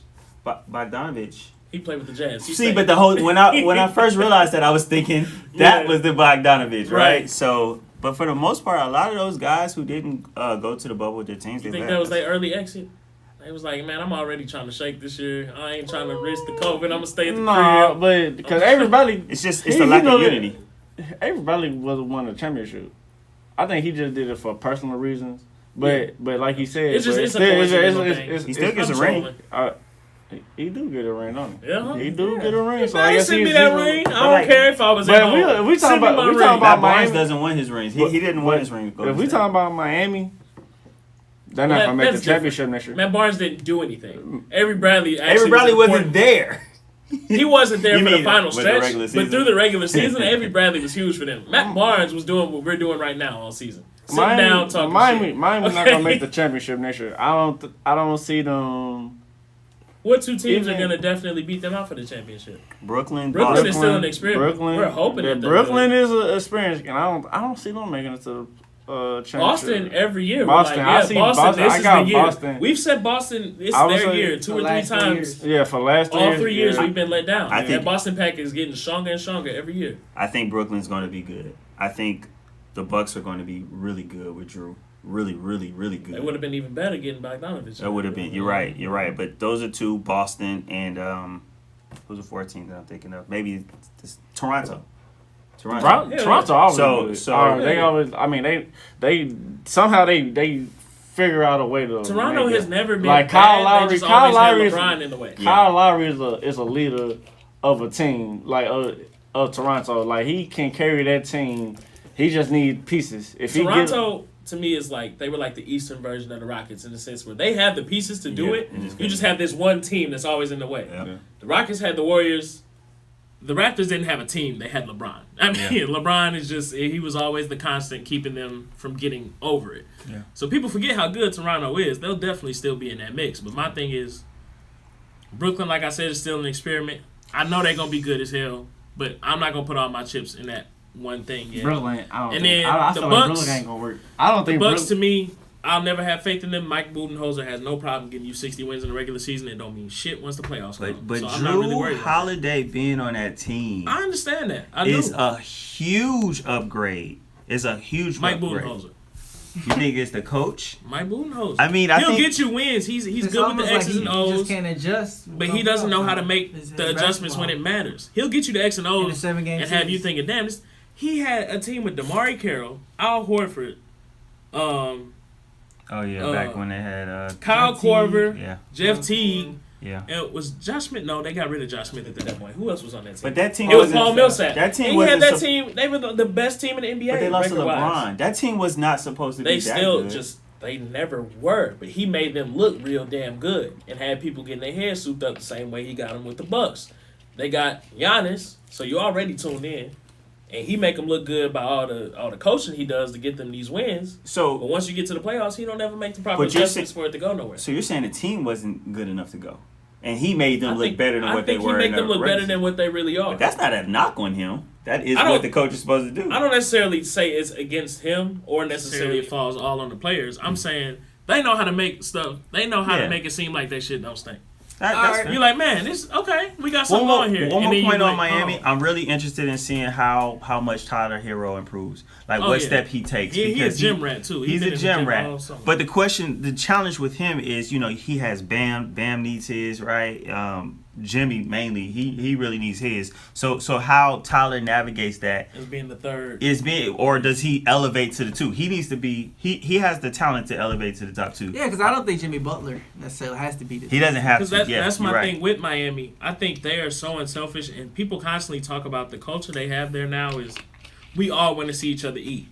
Bogdanovich. He played with the Jazz. He See, stayed. but the whole when I first realized that, I was thinking that Yeah. was the Bogdanovich, right? Right. So, but for the most part, a lot of those guys who didn't go to the bubble with their teams, You they think left. that was their early exit? They was like, man, I'm already trying to shake this year. I ain't trying to risk the COVID. I'm gonna stay at the Nah, crib. but because everybody, It's the He- lack you know of that- unity. everybody was won the championship. I think he just did it for personal reasons. But like he said, It's just- but it's a coincidental thing. He still gets a ring. He do get a ring, don't he? Yeah. He do get a ring. So Man, I he guess sent me he's that just- ring. I but don't like- care if I was But at home. we talking Send me about- my we ring. talking about Matt Barnes Miami. doesn't win his rings. He didn't win his ring. If we talking about Miami, they're not Well, gonna make the that's championship next year. Matt Barnes didn't do anything. Avery Bradley actually Avery Bradley was wasn't important. there. He wasn't there You for the mean final with the stretch, regular but season? through the regular season, Avery Bradley was huge for them. Matt Barnes was doing what we're doing right now all season. Sitting down, talking Miami's shit. not Okay? gonna make the championship next year. I don't see them. What two teams are Even- going to definitely beat them out for the championship? Brooklyn, Brooklyn Boston. is still an experiment. Brooklyn, We're hoping that they're Brooklyn good. is an experience, and I don't see them making it to the championship. Boston every year. Boston, We're I like, see yeah, Boston, Boston. this I is got the year. Boston. We've said Boston, it's I would their say year 2 or the 3 last 3 times. years. Yeah, for last All 3 years yeah. we've been let down. I That think- Boston pack is getting stronger and stronger every year. I think Brooklyn's going to be good. I think the Bucks are going to be really good with Drew. Really, really, really good. It would have been even better getting Bogdanovich. That would have been. You're right. But those are two: Boston and who's the 14th that I'm thinking of? Maybe Toronto. Toronto, Yeah. Toronto always So- good. so- They always. I mean, they somehow they figure out a way to. Toronto make has it. never been Like bad. Kyle They Lowry. just Kyle always had Lowry is LeBron in the way. Kyle Lowry is a leader of a team like of Toronto. Like he can carry that team. He just needs pieces. If he gets Toronto, to me, is like they were like the Eastern version of the Rockets in the sense where they have the pieces to do Yeah, it. and just You just have this one team that's always in the way. Yeah. The Rockets had the Warriors. The Raptors didn't have a team. They had LeBron. I mean, LeBron is just, he was always the constant keeping them from getting over it. Yeah. So people forget how good Toronto is. They'll definitely still be in that mix. But my thing is, Brooklyn, like I said, is still an experiment. I know they're going to be good as hell, but I'm not going to put all my chips in that one thing yet. Brooklyn, I don't And think. then I the feel like Bucks- Brooklyn ain't gonna work. I don't The think Bucks, to Brooklyn, me, I'll never have faith in them. Mike Budenholzer has no problem getting you 60 wins in the regular season. It don't mean shit once the playoffs come. But so I'm not really Drew worried about Holiday being on that team that. I understand that. I is do. a huge upgrade. It's a huge Mike upgrade. Budenholzer. You think it's the coach? Mike Budenholzer. I mean, I He'll think get you wins. He's It's good with almost the X's like and he O's, just can't adjust. but he doesn't know how to make the adjustments when it matters. He'll get you the X and in a O's 7-game and have you series. thinking, damn, this. He had a team with Damari Carroll, Al Horford, Oh yeah, back Uh, when they had Kyle Jeff Teague. Korver, yeah, Jeff Teague. yeah. And was Josh Smith? No, they got rid of Josh Smith at that point. Who else was on that team? But that team It was wasn't- Paul Millsap. That team he wasn't had that sup- team. They were the best team in the NBA. But they lost to record-wise. LeBron. That team was not supposed to They be that still good. just they never were. But he made them look real damn good and had people getting their heads souped up the same way he got them with the Bucks. They got Giannis, so you already tuned in, and he make them look good by all the coaching he does to get them these wins. But So, once you get to the playoffs, he don't ever make the proper But you're adjustments for it to go nowhere. so you're saying the team wasn't good enough to go, and he made them I look think- better than I what they think were. he in make them the look better regular than what they really are. But that's not a knock on him. That is I don't- what the coach is supposed to do. I don't necessarily say it's against him or necessarily it falls all on the players. I'm saying they know how to make stuff. They know how Yeah. to make it seem like that shit don't stink. That's Alright, fair. You're like, man, this okay. We got One something more, going here. one And more then you point on like, Miami. oh. I'm really interested in seeing how much Tyler Hero improves. Like Oh, what yeah. step he takes. He a because gym rat too. He's been a in the gym all rat. summer. But the challenge with him is, he has Bam. Bam needs his, right? Jimmy mainly. He really needs his. So how Tyler navigates that as being the third. or does he elevate to the two? He needs to be. He has the talent to elevate to the top two. Yeah, because I don't think Jimmy Butler necessarily has to be the. He doesn't have to. Because Yeah, that's my you're right. thing with Miami. I think they are so unselfish, and people constantly talk about the culture they have there now is we all want to see each other eat.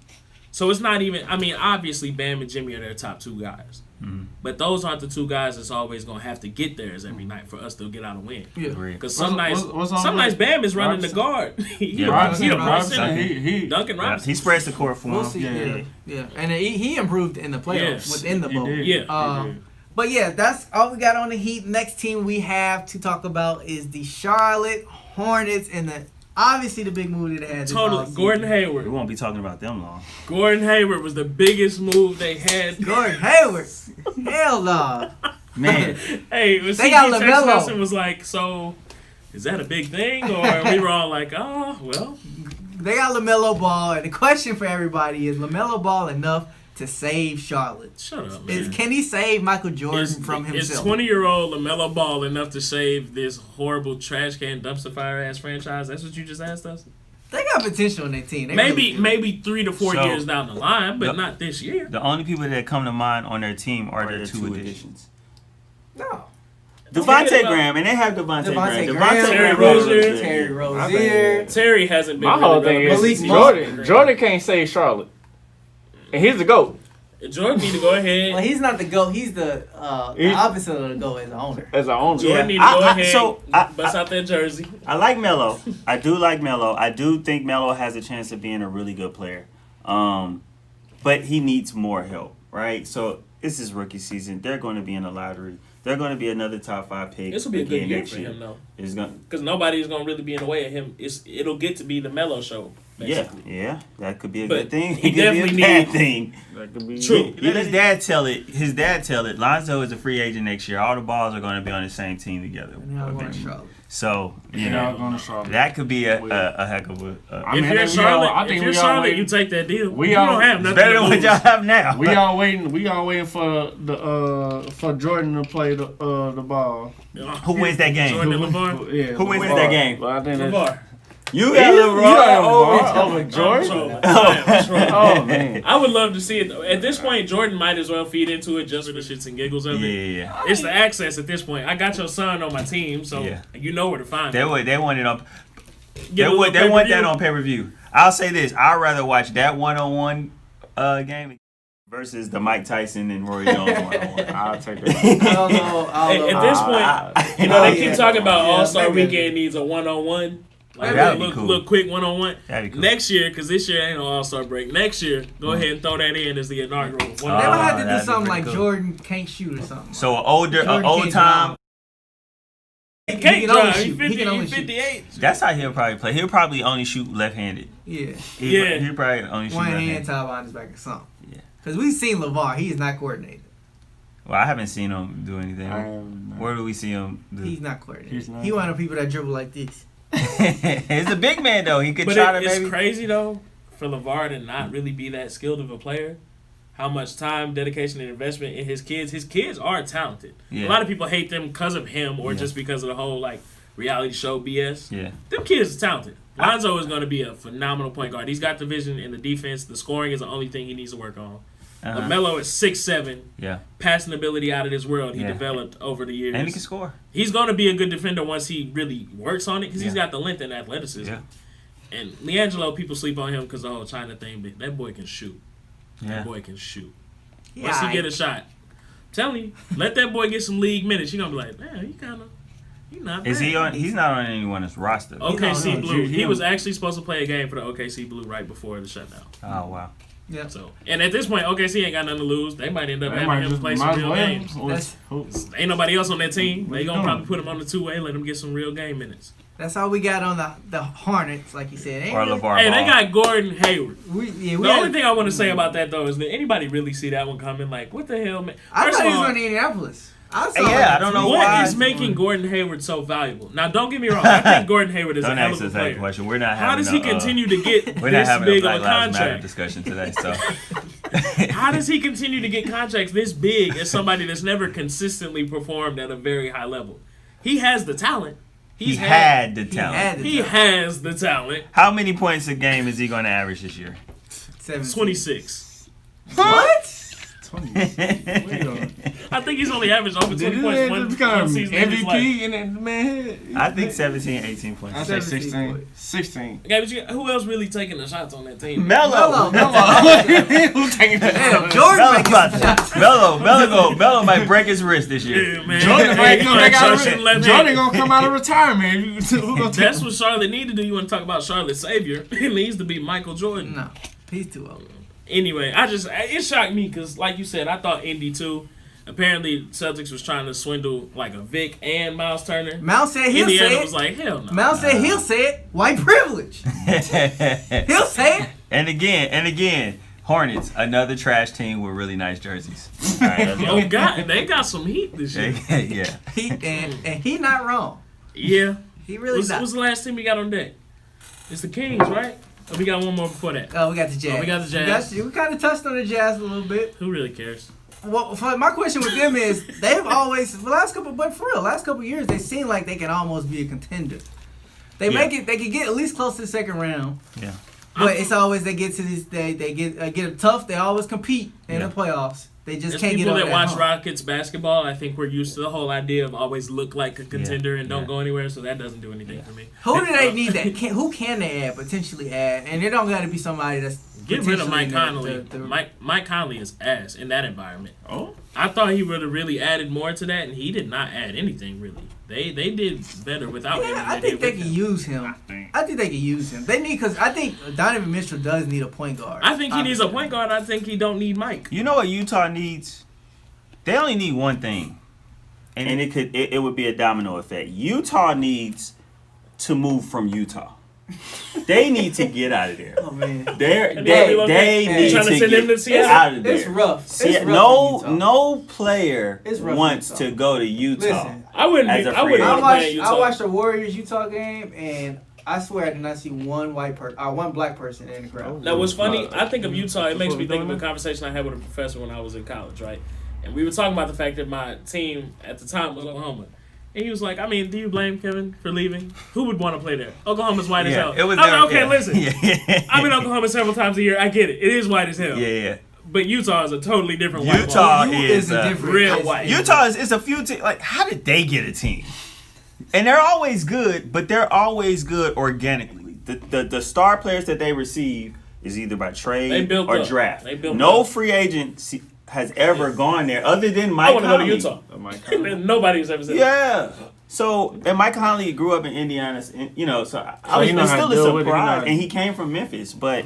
So it's not even, I mean, obviously Bam and Jimmy are their top two guys. Mm-hmm. But those aren't the two guys that's always going to have to get theirs every night for us to get out a win. Yeah. Agree. Because What's- some nights, what's on some Blake? nights Bam is running the Robinson? guard. he Yeah, Robinson, the point Robinson, center. he Duncan Yeah, Robinson. he spreads the court for We'll him. see. Yeah. Yeah. And he improved in the playoffs Yes, within the he bowl. did. Yeah. But yeah, that's all we got on the Heat. Next team we have to talk about is the Charlotte Hornets, and obviously the big move that they had. This Totally. offseason. Gordon We Hayward. won't be talking about them long. Gordon Hayward was the biggest move they had. Gordon Hayward. Hell no. Man, Hey, when They CG got texted LaMelo. us and was like, so is that a big thing? Or we were all like, oh, well. They got LaMelo Ball, and the question for everybody is LaMelo Ball enough to save Charlotte? Shut up, man. Can he save Michael Jordan from Is himself? 20-year-old LaMelo Ball enough to save this horrible trash can dumpster fire ass franchise? That's what you just asked us? They got potential on their team. They Maybe really do. maybe 3 to 4 So, years down the line, but the- not this year. the only people that come to mind on their team are their Or two additions. No. Devontae Graham, and they have Devontae Devontae Graham. Graham, Terry Graham Rozier. is good. Terry I Rozier. Terry hasn't been My whole really thing relevant is this Malik season. Jordan can't save Charlotte, and he's the GOAT Jordan need to go ahead. Well, he's not the GOAT. He's the opposite of the GOAT as an owner. as an owner. Jordan Yeah. need to go ahead. So, bust out that jersey. I like Melo. I do like Melo. I do think Melo has a chance of being a really good player. But he needs more help, right? So this is rookie season. They're going to be in the lottery. They're going to be another top 5 pick. This will be a good again year next for him, though. It's gonna, Because nobody's going to really be in the way of him. It'll get to be the Mellow show, basically. yeah, that could be a But good thing. he It could be a definitely bad needs- thing. That could be True. He let his dad tell it. His dad tell it. Lonzo is a free agent next year. All the balls are going to be on the same team together. And now we're eventually. Charlotte. So you Y'all know going to Charlotte. that could be a heck of a. I If mean, you're I think we Charlotte, all- I if think you're we all Charlotte, waiting- you take that deal. we you all- don't have It's nothing better to than what lose. y'all have now. We all waiting for the for Jordan to play the ball. Who wins that game? Jordan and LeVar. Yeah. Who wins that game? But I think that's LeVar. You You got got LeBron over I'm Jordan. trolling. I'm trolling. Oh man, I would love to see it. Though. At this point, Jordan might as well feed into it just for the shits and giggles of it. Yeah. It's the access at this point. I got your son on my team, so Yeah. you know where to find They him. want it up. Get They a little want that pay-per-view. on pay-per-view. I'll say this: I'd rather watch that one-on-one game versus the Mike Tyson and Roy Jones one-on-one. I'll take that. I don't know. Hey, at this point, you know they keep talking about All-Star Weekend needs a one-on-one. Like That'd a be cool. little quick one-on-one. That'd be cool. Next year, because this year ain't no All-Star break. Next year, go ahead and throw that in as the inaugural They one. would have to that'd do be something pretty like cool. Jordan can't shoot or something. So an Jordan old can't time. drive. He He can't can only drive. shoot. He He 50, can only he shoot. 58. That's how he'll probably play. He'll probably only shoot left-handed. Yeah. Yeah. He'll probably only shoot One hand left-handed. tied behind his back or something. Yeah. Because we've seen LeVar. He is not coordinated. Well, I haven't seen him do anything. Um, Where do we see him do? He's not coordinated. He's not. He one of the people that dribble like this. He's a big man though. He could But try to it's maybe. crazy, though, for LeVar to not really be that skilled of a player. How much time, dedication, and investment in his kids. His kids are talented. Yeah. A lot of people hate them because of him or Yeah. just because of the whole, like, reality show BS. Yeah. Them kids are talented. Lonzo is going to be a phenomenal point guard. He's got the vision in the defense. The scoring is the only thing he needs to work on. Uh-huh. LaMelo is 6'7", Yeah. passing ability out of this world he Yeah. developed over the years. And he can score. He's going to be a good defender once he really works on it because he's Yeah. got the length and athleticism. Yeah. And LiAngelo, people sleep on him because the whole China thing, but that boy can shoot. Yeah. That boy can shoot. Yeah, Once he get a shot, I'm telling you, let that boy get some league minutes. You're going to be like, man, he not Is bad. he on? He's not on anyone's roster. OKC No, Blue. he- He was actually supposed to play a game for the OKC Blue right before the shutdown. Oh wow. Yeah. So, and at this point, OKC ain't got nothing to lose. They might end up They having might him just play might some as real well. games. That's- Ain't nobody else on that team. They you gonna doing? probably put him on the 2-way, let him get some real game minutes. That's all we got on the Hornets, like you said. Ain't Or really- LeVar Hey, they Ball. got Gordon Hayward. We The had- only thing I want to say about that though is, did anybody really see that one coming? Like, what the hell, man? I First thought of he was all, going to Indianapolis. I don't know What why. is making Gordon Hayward so valuable? Now, don't get me wrong. I think Gordon Hayward is a Don't hell ask of a us that player. question. We're not How having does he continue to get we're not this having a big Black of a Lives Matter contract? discussion today. So How does he continue to get contracts this big as somebody that's never consistently performed at a very high level? He has the talent. he had the talent. He has the talent. How many points a game is he going to average this year? 26. What? I think he's only averaged over 20 Did points it one become season in his life. MVP in that man? I think 17, 18 points. I say 17 16. 16. Okay, but who else really taking the shots on that team? Melo. Who taking that? Damn, Jordan making some shots. Melo might break his wrist this year. Yeah, man. Jordan Hey, Jordan gonna come out of retirement. Who gonna That's what Charlotte need to do. You want to talk about Charlotte's savior? It needs to be Michael Jordan. No, he's too old. Anyway, it shocked me because, like you said, I thought Indy too. Apparently, Celtics was trying to swindle like a Vic and Miles Turner. Mal said he'll Indiana say was it. like, hell no. Mal said he'll say it. White privilege. He'll say it. and again, Hornets, another trash team with really nice jerseys. All right, that's all. Oh God, they got some heat this year. Yeah. And he not wrong. Yeah. He really not. What's the last team we got on deck? It's the Kings, right? Or we got one more before that. Oh, we got the Jazz. We got the Jazz. We kind of touched on the Jazz a little bit. Who really cares? Well, my question with them is they've always last couple years they seem like they can almost be a contender. They can get at least close to the second round. Yeah. But it's always they get to this they get them tough. They always compete in the playoffs. They just As can't get people over that watch hump. Rockets basketball, I think we're used to the whole idea of always look like a contender and don't go anywhere, so that doesn't do anything for me. Who do they need that? Who can they potentially add? And it don't got to be somebody that's Get rid of Mike potentially Conley. Mike Conley is ass in that environment. Oh. I thought he would have really added more to that, and he did not add anything really. They did better without him. Yeah, than I they think did they with can him. use him. I think they can use him. They need because I think Donovan Mitchell does need a point guard. I think he needs a point guard. I think he don't need Mike. You know what Utah needs? They only need one thing. And it would be a domino effect. Utah needs to move from Utah. They need to get out of there. Oh man, They You need trying to to send him to get Seattle? out of there. it's rough. See, It's rough in Utah. no player It's rough in wants Utah. to go to Utah. Listen, I wouldn't. As Be, a I free wouldn't agent. want to play in Utah. I watched the Warriors Utah game, and I swear I did not see one one black person in the crowd. Now, what's funny, I think of Utah, it makes me think of a conversation I had with a professor when I was in college, right? And we were talking about the fact that my team at the time was Oklahoma. And he was like, I mean, do you blame Kevin for leaving? Who would want to play there? Oklahoma's white as hell. It was I was their- like, okay, yeah. listen. I'm in Oklahoma several times a year. I get it. It is white as hell. Yeah. But Utah is a totally different white Utah ball. is a different real it's- white. Utah is a few teams. Like, how did they get a team? And they're always good, but they're always good organically. The star players that they receive is either by They trade built or up. draft. They built No up. free agent has ever gone there other than I Mike want to go to Conley. Utah. Oh, Mike Conley. Nobody's ever said that. Yeah. So, and Mike Conley grew up in Indiana, so I was he know it's how to still a deal with it, he know surprise. how- And he came from Memphis. But,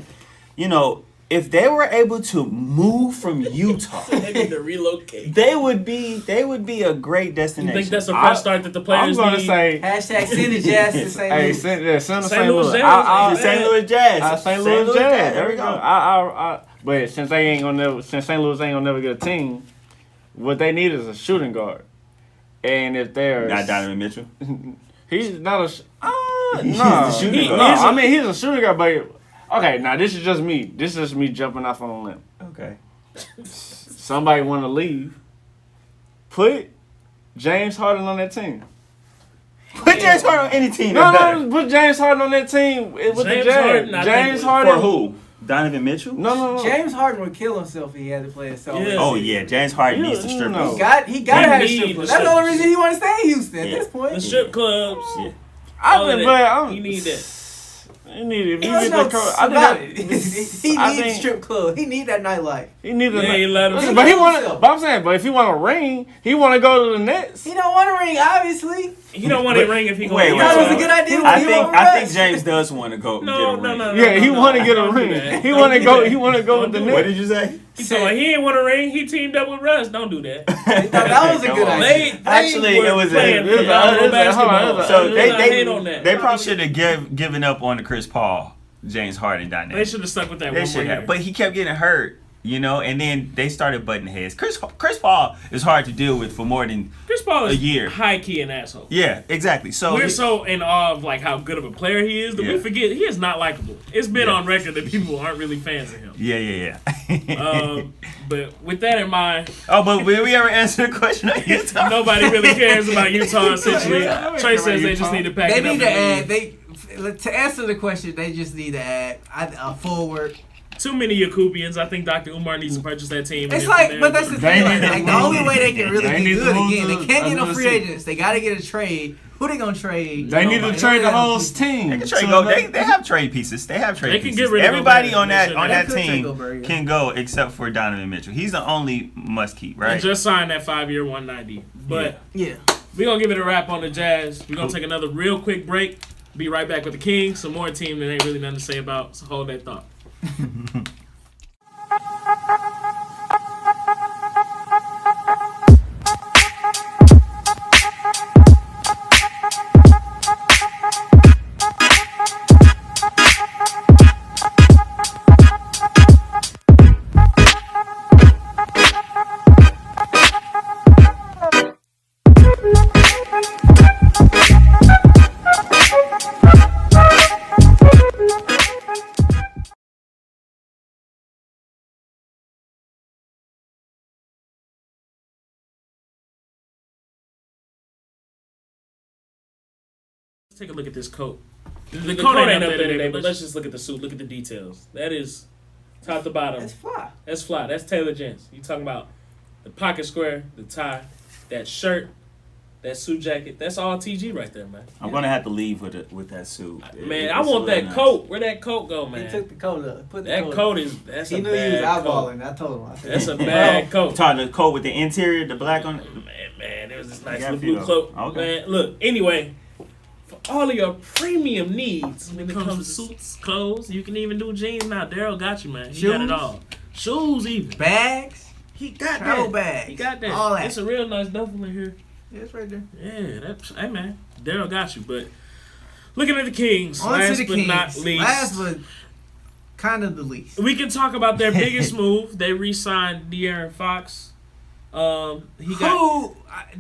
if they were able to move from Utah, They need to relocate. they would be a great You destination. think that's the first start that the I'm players gonna need? say, Hashtag send the Jazz to St. hey, Louis. send St. St. Louis Louis. Jazz. The St. Louis Jazz. St. Louis Jazz. There we go. But since St. Louis ain't gonna never get a team, what they need is a shooting guard. And if there's Not Donovan Mitchell. he's not a He's no, a shooting no. guard. I mean he's a shooting guard, but okay. Now this is just me. This is just me jumping off on a limb. Okay. Somebody want to leave. Put James Harden on that team. Put James Harden on any team. No, that's better. no, put James Harden on that team with the James Jazz. Harden, I think, James for Harden. For who? Donovan Mitchell? No. James Harden would kill himself if he had to play himself. Yeah. Oh yeah, James Harden You needs to strip know. club. He gotta have a need strip club. the That's the only strip- reason he want to stay in Houston at Yeah. this point. The strip clubs. Yeah. all of that. You You need that. You need it. If He you doesn't get know the coach, about it. I He needs think- strip club. He need that nightlife. he needs Yeah, he let him- Listen, but he want. himself. But I'm saying, but if he want a ring, he want to go to the Nets. He don't want a ring, obviously. He don't want to ring if he Wait, going You thought it was a good idea. I when he think went I think Russ? James does want to go No, get a ring. no. Yeah, he want to get a don't do ring. that. He Don't want to do go. that. He want to go with the Don't do What Nets. did you say? He told he didn't want to ring. He teamed up with Russ. Don't do that. They thought that was a Come good on. idea. They Actually, were it was a- playing it was a- phenomenal it was a- basketball. hold on, So Let's they not hate on that. They probably should have given up on the Chris Paul, James Harden dynamic. They should have stuck with that They one should more have. year. But he kept getting hurt. You know, and then they started butting heads. Chris Paul is hard to deal with for more than Chris Paul is a year. high key an asshole. Yeah, exactly. So We're so in awe of like how good of a player he is that we Yeah. forget he is not likable. It's been Yeah. on record that people aren't really fans of him. yeah. But with that in mind, Oh, but will we ever answer the question on Utah? nobody really cares about Utah. Essentially, Yeah. Trey says they just need to pack They it up. need to and add. leave. To answer the question, they just need to add a forward. Too many Yakubians. I think Dr. Umar needs to purchase that team. It's and like, from but there- that's the They thing. need to Like the move. only way they can really They be need to good move again, to- they can't get no I was free gonna say- agents. They got to get a trade. Who they gonna trade? They need to Nobody. trade the whole They team. can So trade go. like- They have trade pieces. They have trade They can pieces. get rid of Everybody Gobert. on that They on should. that They could trade team Gobert, yeah. can go except for Donovan Mitchell. He's the only must keep, And right? just signed that 5-year, 190. But Yeah. we're gonna give it a wrap on the Jazz. We're gonna take another real quick break. Be right back with the Kings. Some more team that ain't really nothing to say about. So hold that thought. Let's take a look at this coat. The coat ain't up there today, but let's just look at the suit. Look at the details. That is top to bottom. That's fly. That's fly. That's Taylor Jenks. You talking about the pocket square, the tie, that shirt, that suit jacket. That's all TG right there, man. I'm gonna have to leave with that suit. Man, I want that coat. Where that coat go, He man? took the coat up. Put the That coat coat up. that's He a knew he was bad coat. eyeballing. I told him. I said, That's a bad coat. Talking the coat with the interior, the black on it. Man, there was this nice Yeah, little blue Fido. cloak. Okay. Man, look, anyway, for all of your premium needs when it comes to suits, clothes, you can even do jeans now. Daryl got you, man. He got it Shoes? all. Shoes even. Bags. He got Travel that. bags. He got that. All that. It's a real nice duffel in here. Yeah, it's right there. Yeah, that's hey man. Daryl got you, but looking at the Kings, On to last the but Kings. not least. Last but kind of the least. We can talk about their biggest move. They re-signed De'Aaron Fox. He got Who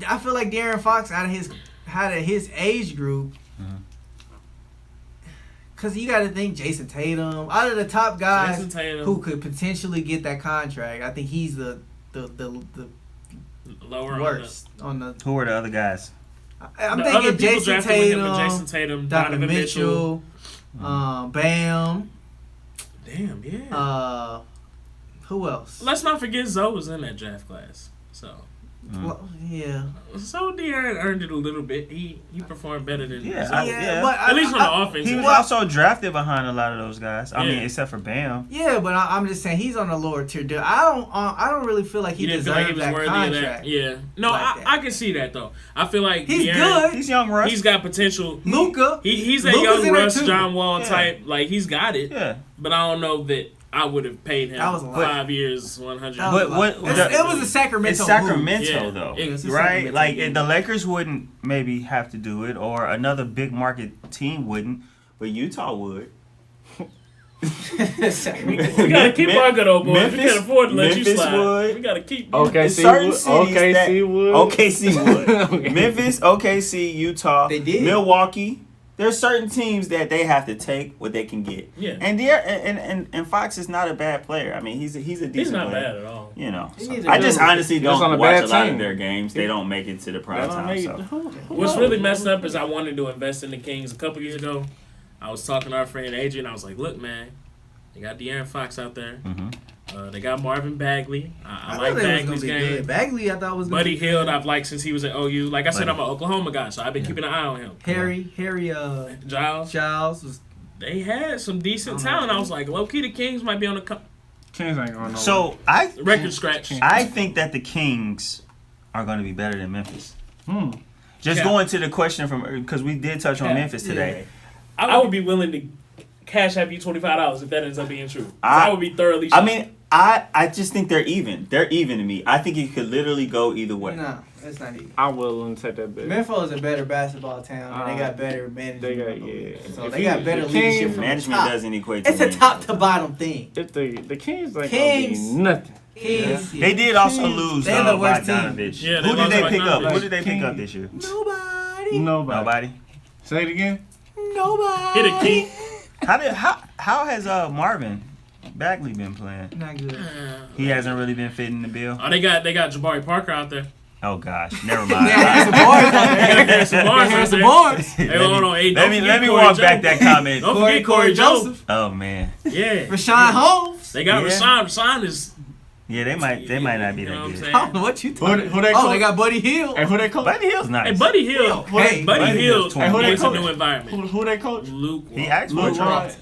I feel like De'Aaron Fox out of his age group. Cause you got to think Jason Tatum out of the top guys Jason Tatum. who could potentially get that contract. I think he's the lower on worst on the. Who are the other guys? I'm the other thinking people Jason drafted with him, Tatum, but Jason Tatum, Donovan Donovan Mitchell. Mitchell, Bam. Damn, yeah. Who else? Let's not forget Zoe was in that draft class. So Well, yeah. So De'Aaron earned it a little bit. He performed better than Yeah, Zoe. Yeah. But At least on the offense. He was side. also drafted behind a lot of those guys. I Yeah. mean, except for Bam. Yeah, but I'm just saying he's on a lower tier. Dude, I don't really feel like he You didn't deserves feel like he was that worthy contract. of that. Yeah. No, like I that. can see that though. I feel like He's De'Aaron, good. He's young Russ. He's got potential. Luka. He's that Luka's young in there Russ, too. John Wall Yeah. type. Like he's got it. Yeah. But I don't know that I would have paid him That was a lot. 5 years, 100. That was But a lot. what- It was a Sacramento. It's move. Sacramento Yeah. though, It's a right? Sacramento Like move. the Lakers wouldn't maybe have to do it, or another big market team wouldn't, but Utah would. Sacramento. We gotta keep our good old boys. We Memphis- can't afford to let you Memphis slide. would. We gotta keep. OKC Certain would. cities OKC would. OKC would. Okay. Memphis, OKC, Utah, They did. Milwaukee. There's certain teams that they have to take what they can get. Yeah. And there and Fox is not a bad player. I mean, he's a decent He's not player. bad at all. You know, He so needs a I just good- honestly He was on don't a watch bad a lot team. of their games. They don't make it to the prime time. So. What's really messed up is I wanted to invest in the Kings a couple years ago. I was talking to our friend Adrian. I was like, "Look, man, they got De'Aaron Fox out there. Mhm. They got Marvin Bagley. I I like thought it was Bagley's gonna be game. good. Bagley, I thought was gonna Buddy be Hield, good. I've liked since he was at OU. Like I said, Buddy. I'm an Oklahoma guy, so I've been keeping an eye on him. Harry, Giles, Giles was. they had some decent Uh-huh. talent. I was like, low key, the Kings might be on the Kings ain't going nowhere. So I record scratch. I think that the Kings are going to be better than Memphis. Just Yeah. going to the question from because we did touch on Yeah. Memphis today. I would be willing to cash have you $25 if that ends up being true. 'Cause I- I would be thoroughly I shocked. mean, I just think they're even. They're even to me. I think it could literally go either way. No. It's not easy. I'm willing to take that bet. Memphis is a better basketball town, and they got better management. They got, of the league. yeah. So If they you- got better the leadership Kings- from Management the top. doesn't equate to It's a winning. top to bottom thing. If the Kings ain't Kings. gonna be nothing. Kings. They did also lose They're the worst team. Bogdanovich. Yeah, they Who did lost they pick up? Bogdanovich. Who did they pick up this year? Nobody. Nobody. Say it again. Nobody. Hit a key. How has Marvin Bagley been playing? Not good. He hasn't really been fitting the bill. Oh, they got Jabari Parker out there. Oh gosh, never mind. Yeah, some bars out there. There's some bars out There's some there. bars. Hey, hold on. Hey, don't let forget me Corey walk Joe. back that comment. Don't forget Corey Joseph. Oh man, Yeah. Rashawn Holmes. They got Yeah. Rashawn. Rashawn is. yeah, they might not be You know that what I'm good. saying? I don't know what you talking Who they about. Oh, coach? they got Buddy Hill. Hey, who they coach? Buddy Hill's nice. Hey, Buddy Hill. Hey, Buddy Buddy Hill Hill's 20. wants a Who new they environment. Who they coach? Luke. He asked for Luke a trade. Ross.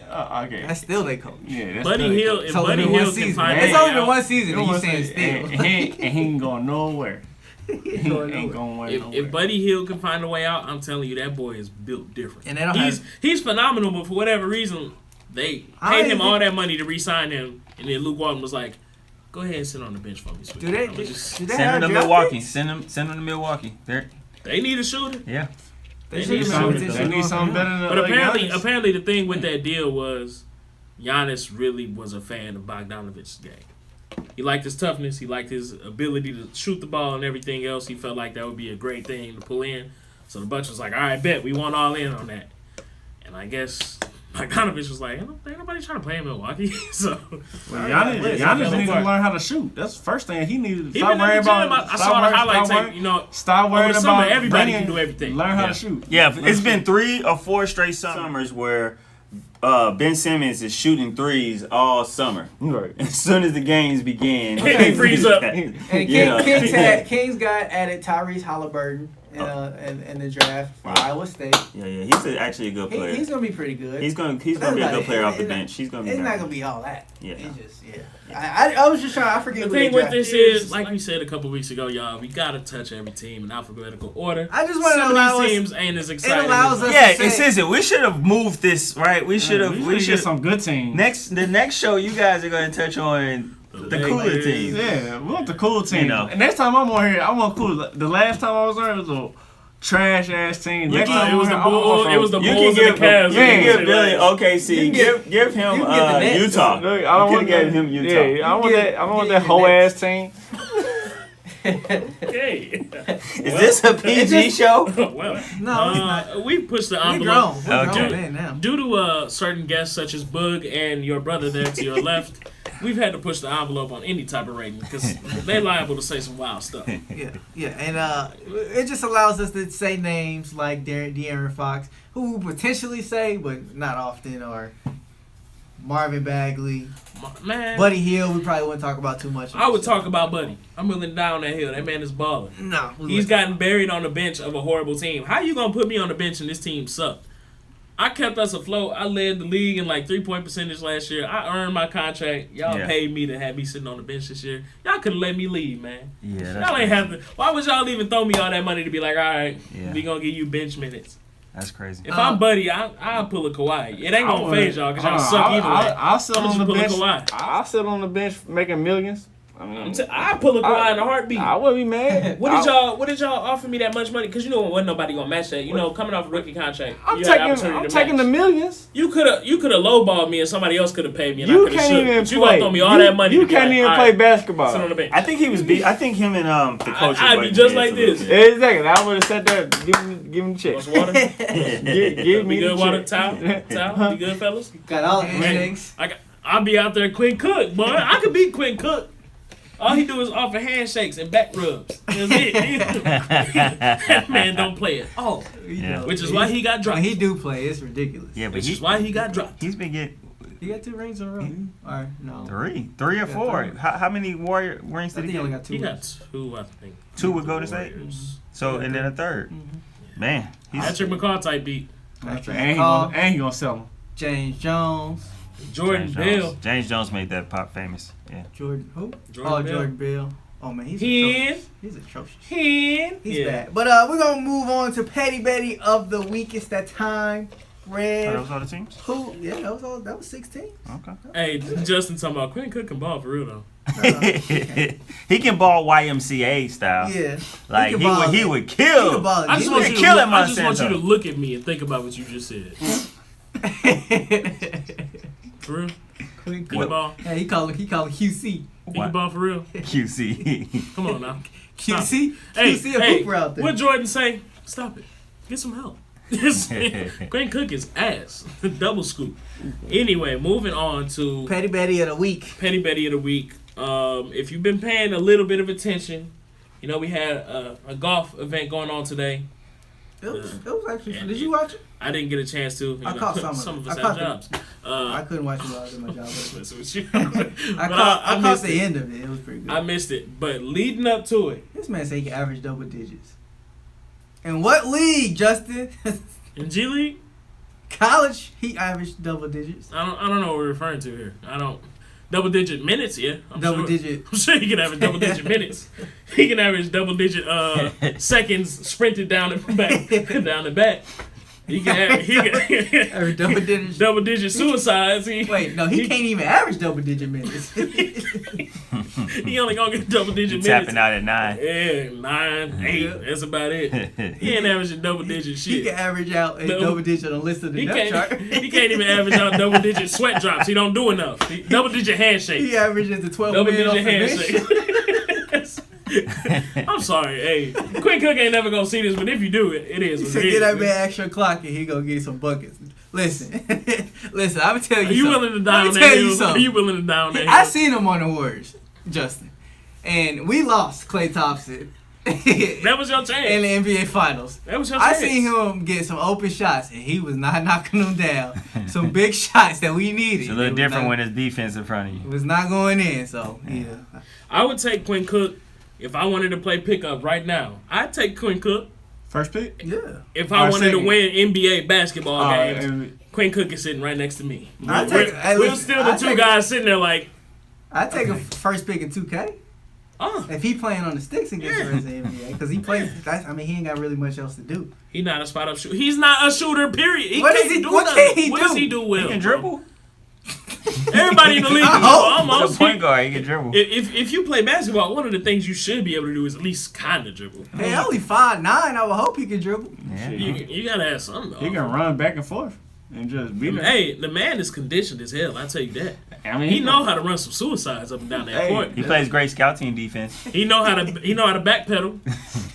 Okay. That's still they coach. Yeah, that's Buddy still they Hill. coach. If It's only Buddy been Hill one can season. find It's a way only been out- one season. And you And saying still. he ain't going nowhere. He ain't going nowhere. If Buddy Hill can find a way out, I'm telling you that boy is built different. And they don't He's phenomenal, but for whatever reason, they I paid don't him even- all that money to re-sign him, and then Luke Walton was like, "Go ahead and sit on the bench for me, sweetie." Do they? I'ma Do just- they Send have him to draft Milwaukee. picks? Send him to Milwaukee. There. They need a shooter. Yeah. They should need have something. been They petition need something going better than But apparently, Giannis. apparently, the thing with that deal was Giannis really was a fan of Bogdanovich's game. He liked his toughness. He liked his ability to shoot the ball and everything else. He felt like that would be a great thing to pull in. So the Bucks was like, all right, bet. We want all in on that. And I guess Bogdanovich was like, ain't nobody trying to play in Milwaukee. So Well, Giannis needs to learn how to shoot. That's the first thing he needs to he stop been in the worrying gym. about. I saw the highlight tape. You know, Stop worrying over the summer, about everybody bringing- can do everything. Learn how Yeah. to shoot. Yeah, it's been 3 or 4 straight summers where Ben Simmons is shooting threes all summer. Right. As soon as the games begin, He frees up. And Yeah. Kings got added Tyrese Halliburton in the draft for Iowa State. Yeah, he's actually a good player. He's gonna be pretty good. He's gonna be a That's good about player it. off the It's bench. He's gonna be. It's not nice. gonna be all that. Yeah. It's just I was just trying. I forget. The who they thing with drafted. this is, like we said a couple weeks ago, y'all, we gotta touch every team in alphabetical order. I just want to Some allow of us. these teams ain't as exciting. allows as us- Yeah, to it say- says it. We should have moved this right. We should have. We get should. some good teams. The next show, you guys are gonna touch on the cooler Lakers. teams. Yeah, we want the cool team. You know. And next time I'm on here, I want cool. The last time I was there, it was a trash ass team. Next time it was I'm the on here, Bulls. I'm It was the You Bulls can and the give. Cavs. You can Yeah. give Billy OKC. You can Give him you can get the Nets. Utah. Look, I You don't could want have gave him Utah. Yeah, I don't want get- that. I don't want you that get whole Nets. ass team. Okay. Is this a PG show? Well, No, it's not. we pushed the We envelope. grown. We're Okay. grown men now. Due to certain guests such as Boog and your brother there to your left, we've had to push the envelope on any type of rating because they're liable to say some wild stuff. Yeah, and it just allows us to say names like De'Aaron Fox, who we potentially say, but not often, or Marvin Bagley, Man, Buddy Hill. We probably wouldn't talk about too much. I would talk about Buddy. I'm willing to die on that hill. That man is balling. No, we He's wouldn't. gotten buried on the bench of a horrible team. How you gonna put me on the bench and this team sucked? I kept us afloat. I led the league in like 3-point percentage last year. I earned my contract. Y'all Yeah. paid me to have me sitting on the bench this year. Y'all could have let me leave, man. Yeah, Y'all ain't have to. Why would y'all even throw me all that money to be like, all right, Yeah. we gonna give you bench minutes? That's crazy. If I'm Buddy, I'll pull a Kawhi. It ain't gonna phase y'all because y'all Hold on, suck either way. I'll sit I'm on just the pulling bench. Kawhi. I'll sit on the bench making millions. I mean, I pull a Kawhi in a heartbeat. I wouldn't be mad. What did y'all offer me that much money? Because you know wasn't nobody gonna match that. You know, coming off a rookie contract, I'm you had the taking. opportunity I'm to taking the match. millions. You could have lowballed me and somebody else could have paid me and I You could have can't shook. even But you play. gonna throw me all that money. You to be can't like, even all play right, basketball. sit on the bench. I think he was. I think him and the coach. I'd be just like this. Exactly. I would have sat there. Give him the check. Want some water? Give Be me good the water, check. towel. Be good, fellas. Got all the Man, handshakes. I'll be out there Quinn Cook, boy. I could beat Quinn Cook. All he do is offer handshakes and back rubs. That's it. That man don't play it. Oh, Yeah. which is why he got When dropped. he do play, it's ridiculous. Yeah, but Which is why he got dropped. he's been getting He got 2 rings in a row. Or no, 3 or Yeah, 4. 3. How many Warrior rings I did think he he only get? got 2 He rings. got 2, I think. 2 with Golden State. Warriors. So and then a third. Man, he's Patrick McCall type beat. Patrick And McCall, he gonna sell him. James Jones, Jordan James Bell. Jones. James Jones made that pop famous. Yeah. Jordan who? Jordan Bell. Jordan Bell. Oh man, he's Hen. atrocious. He's atrocious. Hen. He's Yeah. bad. But we're gonna move on to Petty Betty of the week. It's that time. Oh, Red. those are the teams. Who? Yeah, that was 16. Okay. Hey, Justin talking about Quinn Cook can ball for real though. He can ball YMCA style. Yeah. Like can ball he it. would He kill. can ball it. I just He want would you to kill look, him, I just want you Monsanto. to look at me and think about what you just said. For real? Quick, He can ball. Yeah, he call it QC. He can ball for real. QC. Come on now. QC? Hey, QC a hey, hooper out there. what Jordan say? Stop it. Get some help. Quinn Cook is ass. Double scoop. Anyway, moving on to Petty Betty of the week. Petty Betty of the week. If you've been paying a little bit of attention, you know we had a golf event going on today. It was actually. Did you watch it? I didn't get a chance to. I caught some of us it. have jobs. I couldn't watch it while I was in my job. Listen with you. I But caught missed the it. end of it. It was pretty good. I missed it. But leading up to it, This man said he can average double digits. In what league, Justin? in G League, College, he averaged double digits. I don't know what we're referring to here. I don't double digit minutes, yeah. I'm Double sure. digit. I'm sure he can average double digit minutes. He can average double digit seconds sprinted down and back down and back. He can Average double digits. double digit suicides. Wait, no, he can't even average double digit minutes. He only gonna get double digit minutes. Tapping out at 9. Yeah, 9, 8. Yeah. That's about it. He ain't averaging double digit He shit. can average out a No. double digit on list of the He depth chart. can't. He can't even average out double digit sweat drops. He don't do enough. Double digit handshake. He averages the 12 Double win off digit the bench. handshake. I'm sorry, hey. Quinn Cook ain't never gonna see this, but if you do, it is He what said, it get that is. man extra clock and he gonna get some buckets. Listen, listen, I'm gonna tell you Are you something. willing to die on I'ma that tell you hill? Are something. you willing to die on that I hill? seen him on the Warriors, Justin. And we lost Klay Thompson That was your chance. in the NBA Finals. That was your I chance. seen him get some open shots, and he was not knocking them down. Some big shots that we needed. It's a little It was different not- when it's defense in front of It you. was not going in, so yeah. I would take Quinn Cook if I wanted to play pickup right now. I'd take Quinn Cook First pick. Yeah. if I Or wanted to second. win NBA basketball games. And Quinn Cook is sitting right next to me. I'd take- hey, We're listen, still the I'd two take- guys sitting there like, I'd take a first pick in 2K. oh, If he playing on the sticks against the rest of the NBA, because he plays. I mean, he ain't got really much else to do. he's not a spot up shooter. He's not a shooter, period. He What can't is he- do what nothing. can he What does do? he do well? He can bro? dribble. Everybody in the league can dribble. Oh, He's Almost. a point guard. He can dribble. If you play basketball, one of the things you should be able to do is at least kind of dribble. Hey, only 5'9". I would hope he can dribble. Yeah. You gotta have something though. he can run back and forth and just be there. Hey, the man is conditioned as hell. I tell you that. I mean, He know how to run some suicides up and down that Hey. court. He plays great scout team defense. He know how to backpedal.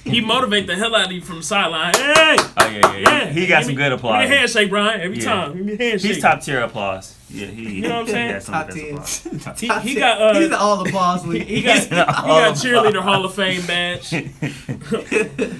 He motivate the hell out of you from the sideline. Hey, Oh yeah. yeah. He got Give some me- good Give applause. me a handshake, Brian. Every Yeah. time. Give me a handshake. He's top tier applause. Yeah, he. You know what I'm saying? He got some Top of the 10. best applause. He got He's the all applause league. he got cheerleader Hall of Fame badge,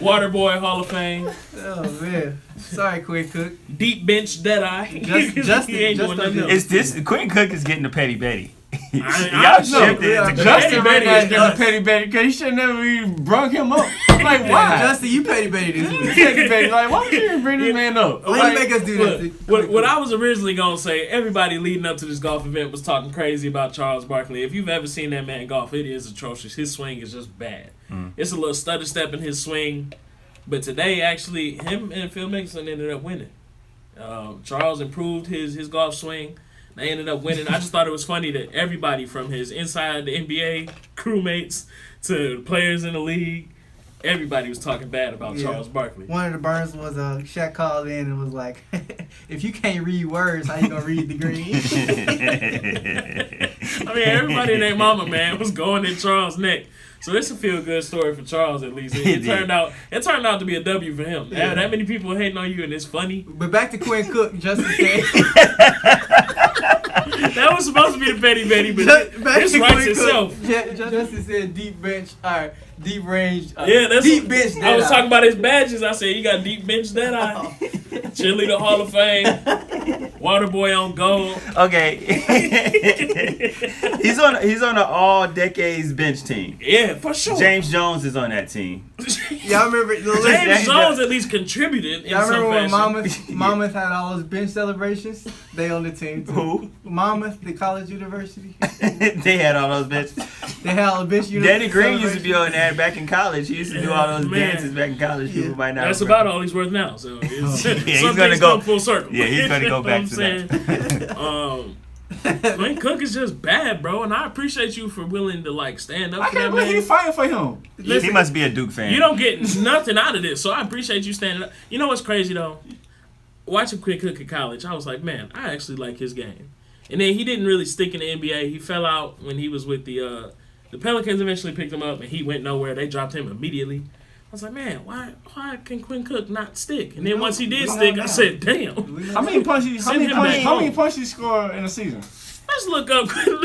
water boy Hall of Fame, Oh man, sorry, Quinn Cook. deep bench Deadeye. Justin- he ain't doing Justin nothing did- else. It's this. Quentin Cook is getting the petty Betty. Y'all I- shifted yeah, into Justin Petty Betty Betty is is getting nuts. petty Betty because he should never even brought him up. Like why? Justin, you petty betty this week. Petty Betty, like why would you even bring this man up? Why you make us do Look, that? what I was originally gonna say, everybody leading up to this golf event was talking crazy about Charles Barkley. If you've ever seen that man golf, it is atrocious. His swing is just bad. It's a little stutter step in his swing. But today, actually, him and Phil Mickelson ended up winning. Charles improved his golf swing. They ended up winning. I just thought it was funny that everybody from his inside the NBA crewmates to players in the league, everybody was talking bad about Yeah. Charles Barkley. One of the burns was Shaq called in and was like, "If you can't read words, how you gonna read the green?" I mean, everybody and their mama, man, was going in Charles' neck. So it's a feel-good story for Charles, at least. It turned out to be a W for him. Yeah. That many people hating on you, and it's funny. But back to Quinn Cook, Justin said. That was supposed to be the petty Betty, but Back this to writes Quinn itself. Cook. Justin said deep bench, deep range. Yeah, that's deep bench. I was talking about his badges. I said he got deep bench that eye. Cheerleader Hall of Fame. Water boy on gold. Okay. he's on an all decades bench team. Yeah, for sure. James Jones is on that team. Y'all remember? James Jones at least contributed in Y'all some remember when fashion. Monmouth had all those bench celebrations? They on the team too. Who? Monmouth, the college university. They had all those benches. They had all the bench Danny university. Green used to be on there back in college. He used to do all those Man. dances back in college. Yeah. People might not. That's remember. about all he's worth now. So it's, Yeah, he's some gonna things go- come full circle. Yeah, he's gonna You go know back what to I'm that. saying? Quinn Cook is just bad, bro, and I appreciate you for willing to like stand up I for that can't believe man. he fighting for him. He must be a Duke fan. You don't get nothing out of this, so I appreciate you standing up. You know what's crazy though? Watching Quinn Cook in college, I was like, man, I actually like his game. And then he didn't really stick in the NBA. He fell out when he was with the Pelicans. Eventually picked him up, and he went nowhere. They dropped him immediately. I was like, man, why can Quinn Cook not stick? And then once he did stick, I said, damn. How many punches? Send him back How many home. punches he score in a season? Let's look up Quinn.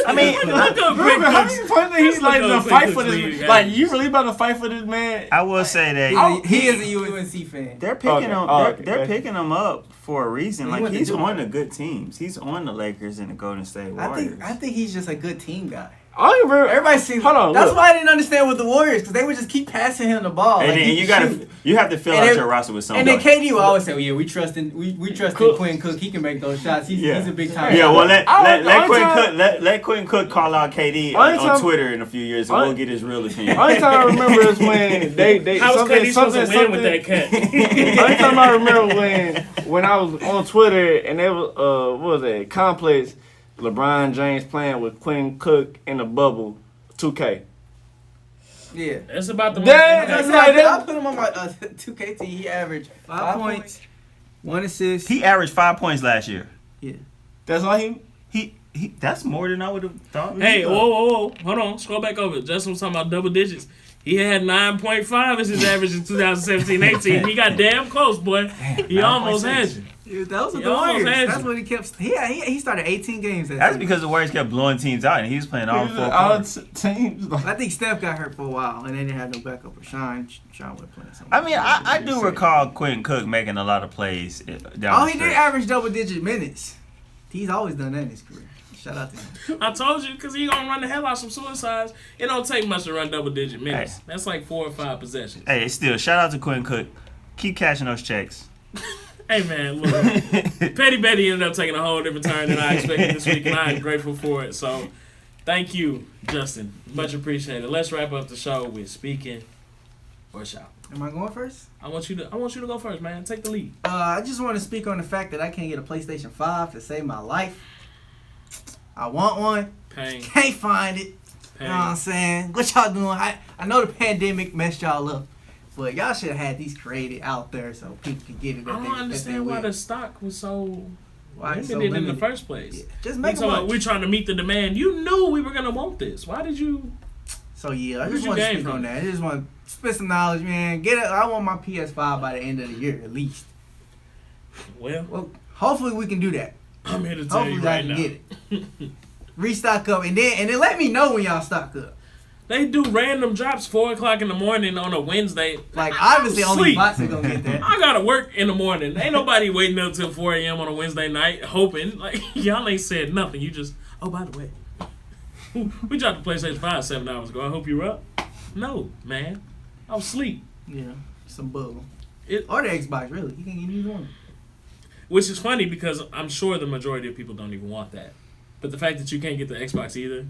I mean, look up Quinn How Cook's. many punches he's like look to up fight Quinn for Cook's this? league Like games. you really about to fight for this man? I will say that He is a UNC fan. they're picking him. okay. They're picking him up for a reason. He Like went to he's Duke. on the good teams. He's on the Lakers and the Golden State Warriors. I think he's just a good team guy. I don't remember. Everybody seems. Hold on, That's look. why I didn't understand with the Warriors because they would just keep passing him the ball. and like, then he you can gotta shoot. you have to fill And out then- your roster with somebody. And then KD will always say, "Well, yeah, we trust in Cook. Quinn Cook. He can make those shots. He's Yeah. a big time. Yeah, well let only Quinn time- Cook let Quinn Cook call out KD Only on time- Twitter in a few years and only- we'll get his real opinion. Only time I remember is when they How was something KD supposed to win with that cat? Only time I remember when I was on Twitter and it was what was it, Complex, LeBron James playing with Quinn Cook in the bubble, 2K. Yeah. That's about the Damn, most. that's I put him on my 2K team. He averaged 5 points, 1 assist. He averaged 5 points last year. That's all he. He that's more than I would have thought. Hey, whoa. Hold on. Scroll back over. Justin was talking about double digits. He had 9.5 as his average in 2017-18. He got damn close, boy. He almost had you. Yeah, that was He the almost Warriors. had That's you. what he kept. He started 18 games. That That's season. because the Warriors kept blowing teams out and he was playing all four All quarters. teams. Like, I think Steph got hurt for a while, and they didn't have no backup. Sean was playing something. I mean, I do recall Quinn Cook making a lot of plays down Oh, the he did stretch. average double-digit minutes. He's always done that in his career. Shout out to him. I told you, because he going to run the hell out some suicides. It don't take much to run double-digit minutes. Hey. That's like 4 or 5 possessions. Hey, still, shout out to Quinn Cook. Keep cashing those checks. Hey, man, look. Petty Betty ended up taking a whole different turn than I expected this week, and I am grateful for it. So, thank you, Justin. Much appreciated. Let's wrap up the show with speaking or shout. Am I going first? I want you to go first, man. Take the lead. I just want to speak on the fact that I can't get a PlayStation 5 to save my life. I want one. Pain. Can't find it. You know what I'm saying? What y'all doing? I know the pandemic messed y'all up, but y'all should have had these created out there so people could get it. I don't understand why the stock was so limited in the limited? first place. Yeah. Just We make talking about them we trying to meet the demand. You knew we were gonna want this. Why did you? So yeah, I Where'd just you want to gain speak from? on that. I just want to spit some knowledge, man. Get it. I want my PS5 by the end of the year at least. Well, Hopefully we can do that. I'm here to tell Hopefully you I right can now. get it. Restock up and then let me know when y'all stock up. They do random drops 4:00 in the morning on a Wednesday. Like obviously I'm only asleep. bots are gonna get that. I gotta work in the morning. Ain't nobody waiting up till 4 a.m. on a Wednesday night hoping. Like y'all ain't said nothing. You just by the way, we dropped the PlayStation 5 7 hours ago. I hope you were up. No, man, I was asleep. Yeah, some bug. It- Or the Xbox, really. You can get either one. Which is funny because I'm sure the majority of people don't even want that. But the fact that you can't get the Xbox either,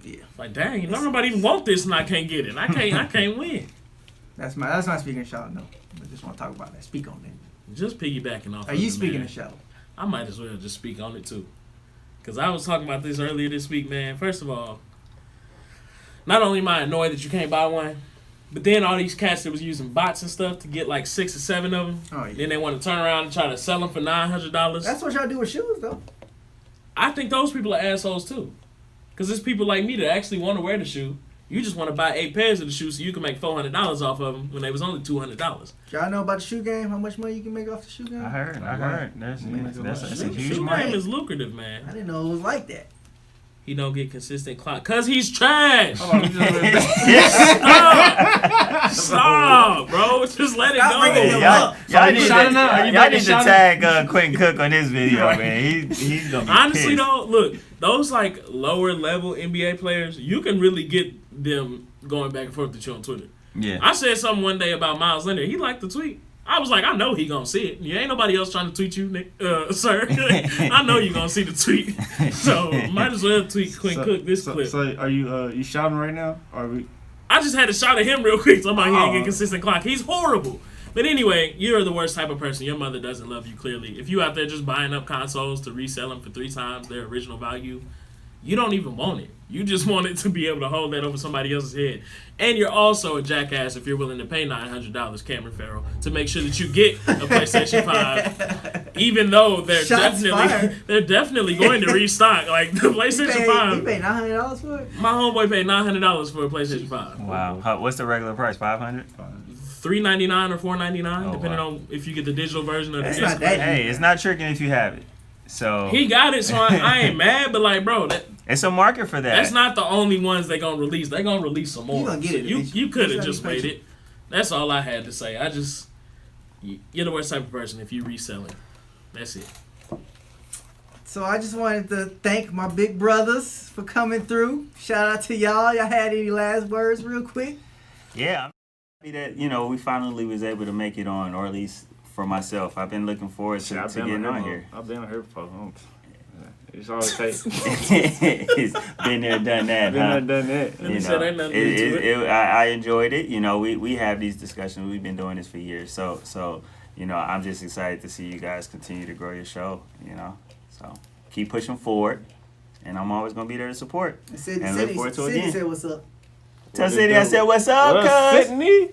Yeah. like dang, nobody even want this and I can't get it. I can't win. That's my speaking shout. No, I just want to talk about that. Speak on that. Just piggybacking off. Are of you the speaking man. a shout? I might as well just speak on it too. Because I was talking about this earlier this week, man. First of all, not only am I annoyed that you can't buy one, but then all these cats that was using bots and stuff to get like 6 or 7 of them, Oh yeah. then they want to turn around and try to sell them for $900. That's what y'all do with shoes, though. I think those people are assholes too. Because there's people like me that actually want to wear the shoe. You just want to buy 8 pairs of the shoe so you can make $400 off of them when they was only $200. Y'all know about the shoe game? How much money you can make off the shoe game? I heard. That's a Shoe huge game money. is lucrative, man. I didn't know it was like that. He don't get consistent clock because he's trash. Hold on, we just Stop, bro. Just let it Stop bringing go. him Y'all, up. y'all you need to, shouting out? Are you y'all back need and to shouting? tag Quentin Cook on this video, man. He's gonna be Honestly, pissed. though, look, those like lower level NBA players, you can really get them going back and forth with you on Twitter. Yeah. I said something one day about Miles Leonard. He liked the tweet. I was like, I know he gonna see it. Yeah, ain't nobody else trying to tweet you, Nick, sir. I know you gonna see the tweet. So might as well tweet Quinn Cook this clip. So are you shouting right now? Or are we? I just had to shout at him real quick. Somebody he ain't Oh. get consistent clock. He's horrible. But anyway, you're the worst type of person. Your mother doesn't love you, clearly. If you out there just buying up consoles to resell them for 3 times their original value, you don't even want it. You just want it to be able to hold that over somebody else's head. And you're also a jackass if you're willing to pay $900, Cameron Farrell, to make sure that you get a PlayStation 5, even though they're definitely going to restock. Like the PlayStation 5. You paid $900 for it? My homeboy paid $900 for a PlayStation 5. Wow. What's the regular price? $500? $399 or $499, depending on if you get the digital version of the disc. Hey, it's not tricking if you have it. So he got it, so I ain't mad. But like, bro, it's a market for that. That's not the only ones they gonna release. They gonna release some more. You gonna get it? You could have just waited. That's all I had to say. You're the worst type of person if you reselling. That's it. So I just wanted to thank my big brothers for coming through. Shout out to y'all. Y'all had any last words, real quick? Yeah, I'm happy that we finally was able to make it on, or at least for myself. I've been looking forward to getting on here. I've been on here before. It's always takes. It's been there, done that. I enjoyed it. We have these discussions. We've been doing this for years. So I'm just excited to see you guys continue to grow your show. So keep pushing forward, and I'm always gonna be there to support. And look forward to it again. Said what's up. Tell City I said what's up, cuz. Sydney,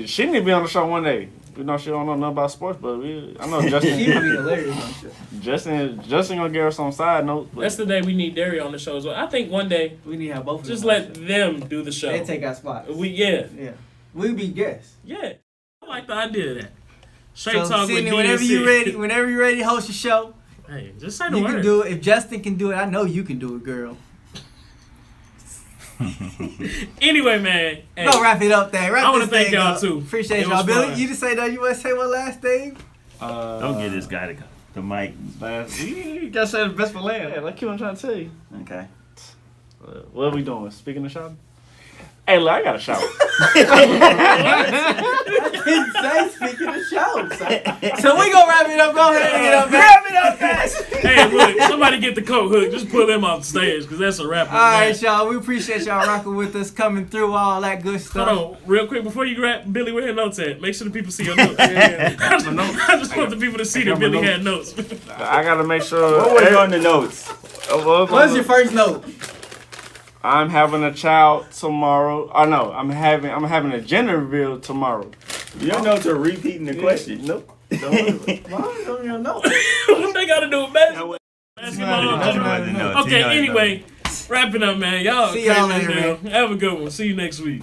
she need to be on the show one day. We know she don't know nothing about sports, but I know Justin. She would be hilarious on the show. Justin gonna give her some side notes. That's the day we need Dario on the show as well. I think one day we need to have both. Just let them do the show. They take our spots. Yeah. We be guests. Yeah, I like the idea of that. Straight so, talk Sydney, with whenever you ready to host your show. Hey, just say the you word. Can do it. If Justin can do it, I know you can do it, girl. Anyway, man. Hey, go wrap it up there. I want to thank y'all too. Appreciate y'all. Billy, fun. You just say that. You want to say one last thing? Don't get this guy the mic. You gotta say the best for last. Yeah, like I'm trying to tell you. Okay. What are we doing? Speaking of shopping? Hey, look, I got a shower. I didn't say speaking of shows. So we gonna wrap it up. Go ahead and get up. Wrap it up, guys. Hey, look, somebody get the coat hook. Just pull them off the stage because that's a wrap. All right, y'all. We appreciate y'all rocking with us, coming through all that good stuff. Hold on, real quick before you wrap, Billy, where your notes at? Make sure the people see your notes. I just want the people to see that Billy had notes. I gotta make sure. What was on the notes? What's your first note? I'm having a child tomorrow. Oh no, I'm having a gender reveal tomorrow. Your notes are repeating the question. Nope. Why don't you know? What they gotta do with basketball? Okay, anyway, wrapping up, man. Y'all see y'all later, man. Have a good one. See you next week.